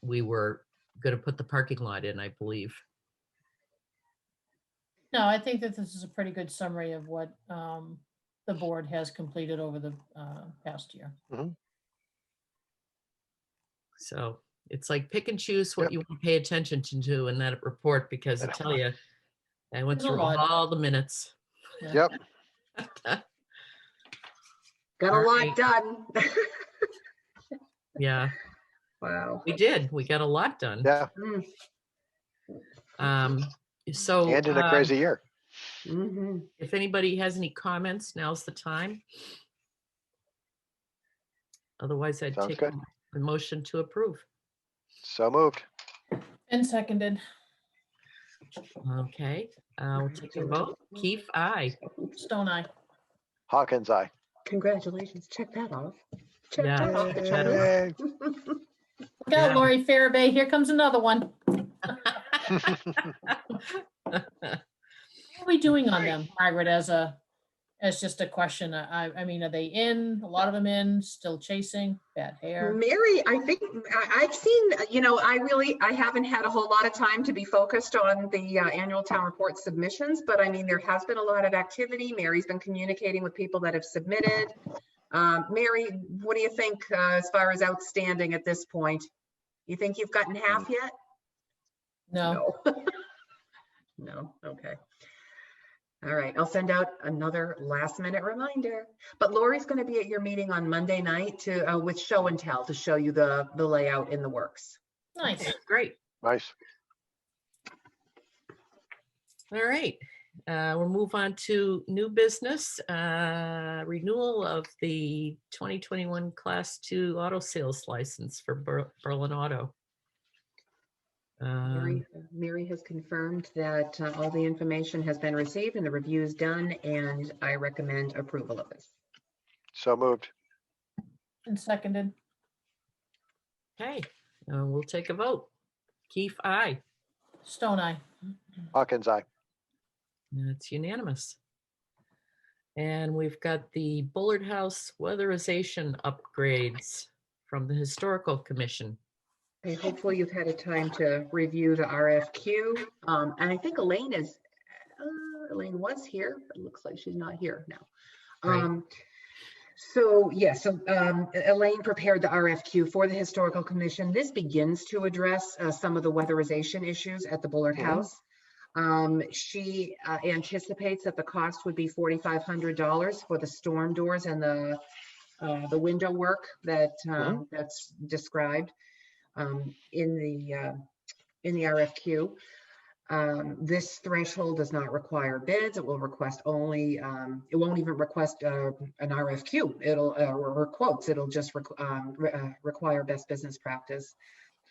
we were going to put the parking lot in, I believe. No, I think that this is a pretty good summary of what the board has completed over the past year. So it's like pick and choose what you want to pay attention to in that report, because I tell you, I went There's a through lot. all the minutes. Yep. Got a All lot right. done. Yeah, Wow. we did. We got a lot done. Yeah. So And in a crazy year. if anybody has any comments, now's the time. Otherwise, I'd Sounds take good. a motion to approve. So moved. And seconded. Okay, we'll take a vote. Keefe, aye. Stone eye. Hawkins, aye. Congratulations. Check that off. Check Yeah, that off the check that checklist. Look out, Lori Farabee. Here comes another one. How are we doing on them, Margaret, as just a question? I mean, are they in? A lot of them in, still chasing, bad hair? Mary, I think I've seen, I haven't had a whole lot of time to be focused on the annual town report submissions, but I mean, there has been a lot of activity. Mary's been communicating with people that have submitted. Mary, what do you think as far as outstanding at this point? You think you've gotten half yet? No, No, okay. All right, I'll send out another last minute reminder. But Lori's going to be at your meeting on Monday night to with show and tell to show you the layout in the works. nice. Okay, great. Nice. All right, we'll move on to new business, renewal of the 2021 Class 2 auto sales license for Berlin Auto. Mary has confirmed that all the information has been received and the review is done, and I recommend approval of this. So moved. And seconded. Okay, we'll take a vote. Keith, aye. Stone Eye. Hawkins, aye. That's unanimous. And we've got the Bullard House weatherization upgrades from the Historical Commission. Okay, hopefully you've had a time to review the RFQ. And I think Elaine Elaine was here, but it looks like she's not here now. Right. So Elaine prepared the RFQ for the Historical Commission. This begins to address some of the weatherization issues at the Bullard House. She anticipates that the cost would be $4,500 for the storm doors and the window work that that's described in the RFQ. This threshold does not require bids. It will request only, it won't even request an RFQ. It'll or quotes. It'll just require best business practice.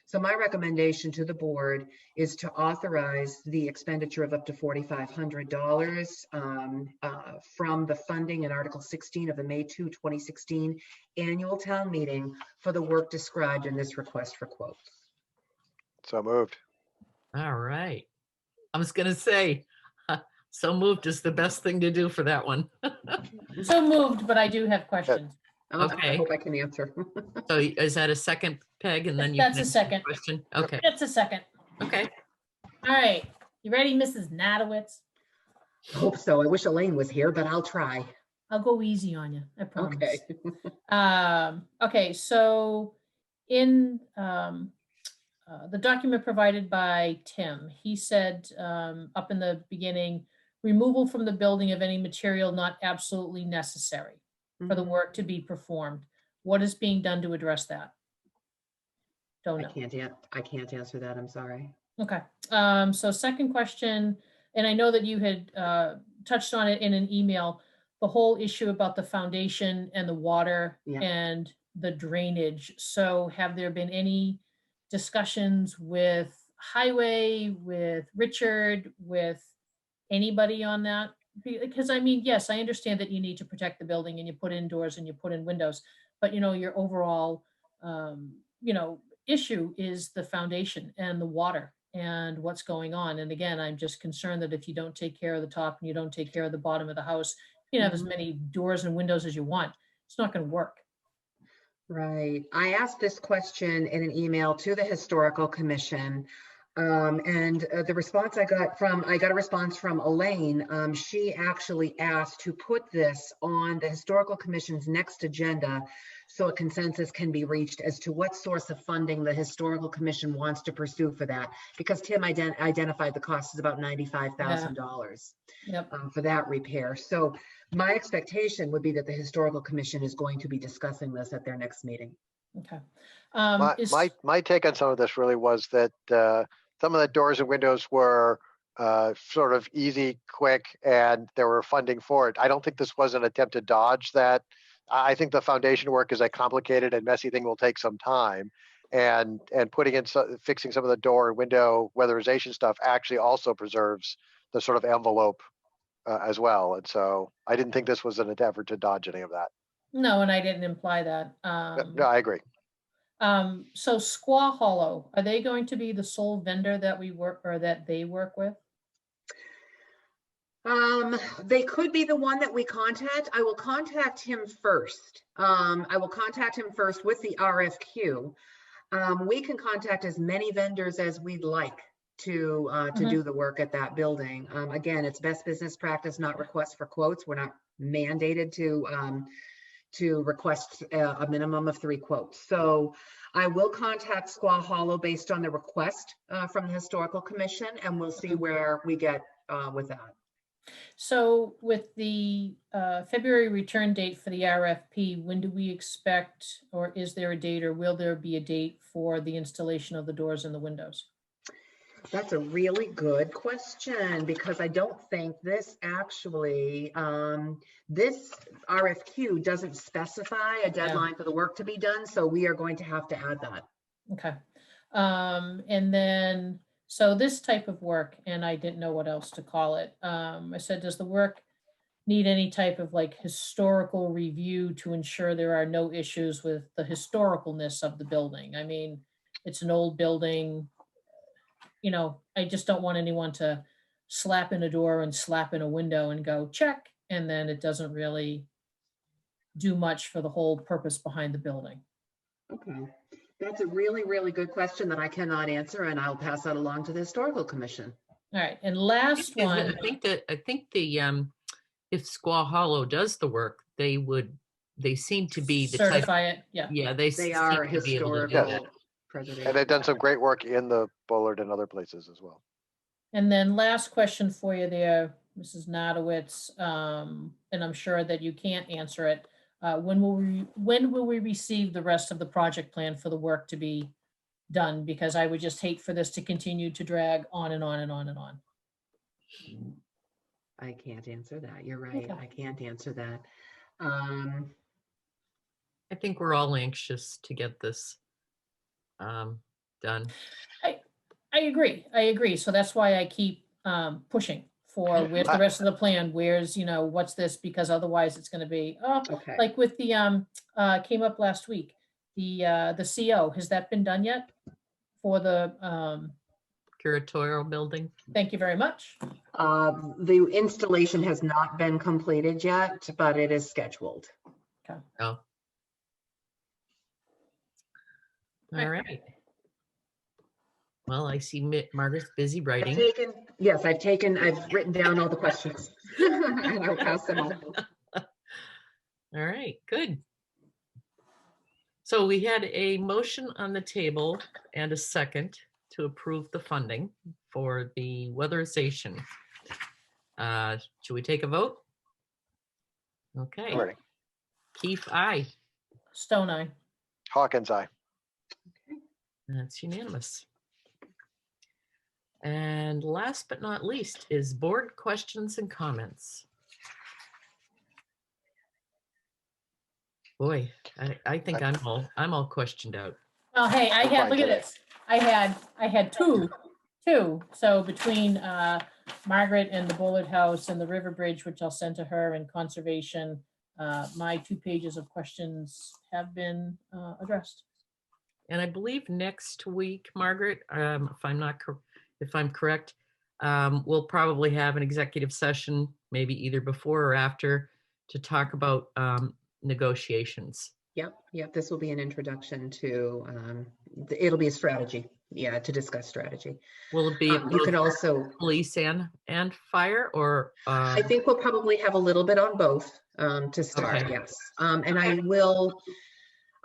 So my recommendation to the board is to authorize the expenditure of up to $4,500 from the funding in Article 16 of the May 2, 2016 annual town meeting for the work described in this request for quotes. So moved. All right. I was going to say, so moved is the best thing to do for that one. So moved, but I do have questions. Okay. I hope I can answer. So is that a second, Peg? And then you That's can a answer the second. question? Okay. That's a second. Okay. All right. You ready, Mrs. Nadowitz? Hope so. I wish Elaine was here, but I'll try. I'll go easy on you. I promise. Okay. Okay, so in the document provided by Tim, he said up in the beginning, removal from the building of any material not absolutely necessary for the work to be performed. What is being done to address that? Don't know. I can't answer that. I'm sorry. Okay, so second question, and I know that you had touched on it in an email, the whole issue about the foundation and the water and the drainage. So have there been any discussions with Highway, with Richard, with anybody on that? Because I mean, yes, I understand that you need to protect the building and you put in doors and you put in windows, but you know, your overall, issue is the foundation and the water and what's going on. And again, I'm just concerned that if you don't take care of the top and you don't take care of the bottom of the house, you can have as many doors and windows as you want. It's not going to work. Right. I asked this question in an email to the Historical Commission. And the response I got a response from Elaine. She actually asked to put this on the Historical Commission's next agenda so a consensus can be reached as to what source of funding the Historical Commission wants to pursue for that, because Tim identified the cost is about $95,000 for that repair. So my expectation would be that the Historical Commission is going to be discussing this at their next meeting. Okay. My take on some of this really was that some of the doors and windows were sort of easy, quick, and there were funding for it. I don't think this was an attempt to dodge that. I think the foundation work is a complicated and messy thing, will take some time. And putting in fixing some of the door and window weatherization stuff actually also preserves the sort of envelope as well. And so I didn't think this was an effort to dodge any of that. No, and I didn't imply that. No, I agree. So Squaw Hollow, are they going to be the sole vendor that we work or that they work with? They could be the one that we contact. I will contact him first. I will contact him first with the RFQ. We can contact as many vendors as we'd like to do the work at that building. Again, it's best business practice, not request for quotes. We're not mandated to request a minimum of 3 quotes. So I will contact Squaw Hollow based on the request from the Historical Commission, and we'll see where we get with that. So with the February return date for the RFP, when do we expect, or is there a date, or will there be a date for the installation of the doors and the windows? That's a really good question, because I don't think this actually, this RFQ doesn't specify a deadline for the work to be done, so we are going to have to add that. Okay. And then, so this type of work, and I didn't know what else to call it. I said, does the work need any type of like historical review to ensure there are no issues with the historicalness of the building? I mean, it's an old building. You know, I just don't want anyone to slap in a door and slap in a window and go check, and then it doesn't really do much for the whole purpose behind the building. Okay, that's a really, really good question that I cannot answer, and I'll pass that along to the Historical Commission. All right, and last one. I think the if Squaw Hollow does the work, they seem to be the type. Certify it, yeah. Yeah, they They seem are to be able to do historical that. preservation. And they've done some great work in the Bullard and other places as well. And then last question for you there, Mrs. Nadowitz, and I'm sure that you can't answer it. When will we receive the rest of the project plan for the work to be done? Because I would just hate for this to continue to drag on and on and on and on. I can't answer that. You're right. Okay. I can't answer that. I think we're all anxious to get this done. I agree. So that's why I keep pushing for where's the rest of the plan? Where's, you know, what's this? Because otherwise it's going to be, Okay. like with the, came up last week, the CO, has that been done yet? For the, Curatorial building. thank you very much. The installation has not been completed yet, but it is scheduled. Oh. All right. Well, I see Margaret's busy writing. I've written down all the questions and I'll pass them on. All right, good. So we had a motion on the table and a second to approve the funding for the weatherization. Should we take a vote? Okay. Ready. Keith, aye. Stone Eye. Hawkins, aye. That's unanimous. And last but not least is board questions and comments. Boy, I think I'm all questioned out. Oh, hey, I I'm had, fine look at today. this. I had two. So between Margaret and the Bullard House and the River Bridge, which I'll send to her, and conservation, my 2 pages of questions have been addressed. And I believe next week, Margaret, if I'm correct, we'll probably have an executive session, maybe either before or after, to talk about negotiations. Yep. This will be an introduction to, it'll be a strategy. Yeah, to discuss strategy. Will it be You can also police and fire, or? I think we'll probably have a little bit on both to start. Okay. Yes. And I will.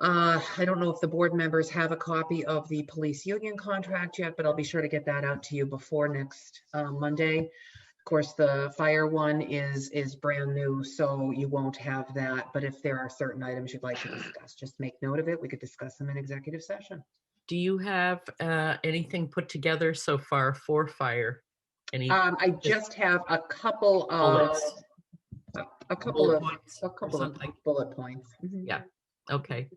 I don't know if the board members have a copy of the police union contract yet, but I'll be sure to get that out to you before next Monday. Of course, the fire one is brand new, so you won't have that. But if there are certain items you'd like to discuss, just make note of it. We could discuss them in executive session. Do you have anything put together so far for fire? I just have a couple of bullet points or of something? bullet points. Mhm. Yeah. Okay.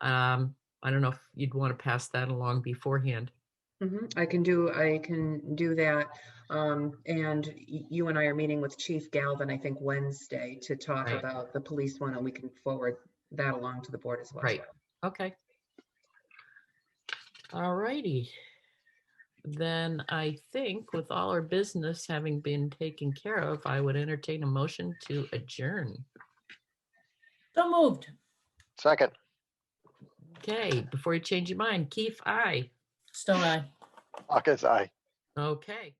I don't know if you'd want to pass that along beforehand. I can do that. And you and I are meeting with Chief Galvin, I think Wednesday, to talk Right. about the police one, and we can forward that along to the board as well. Right. Okay. All righty. Then I think with all our business having been taken care of, I would entertain a motion to adjourn. So moved. Second. Okay, before you change your mind, Keith, aye. Stone Eye. Hawkins, aye. Okay.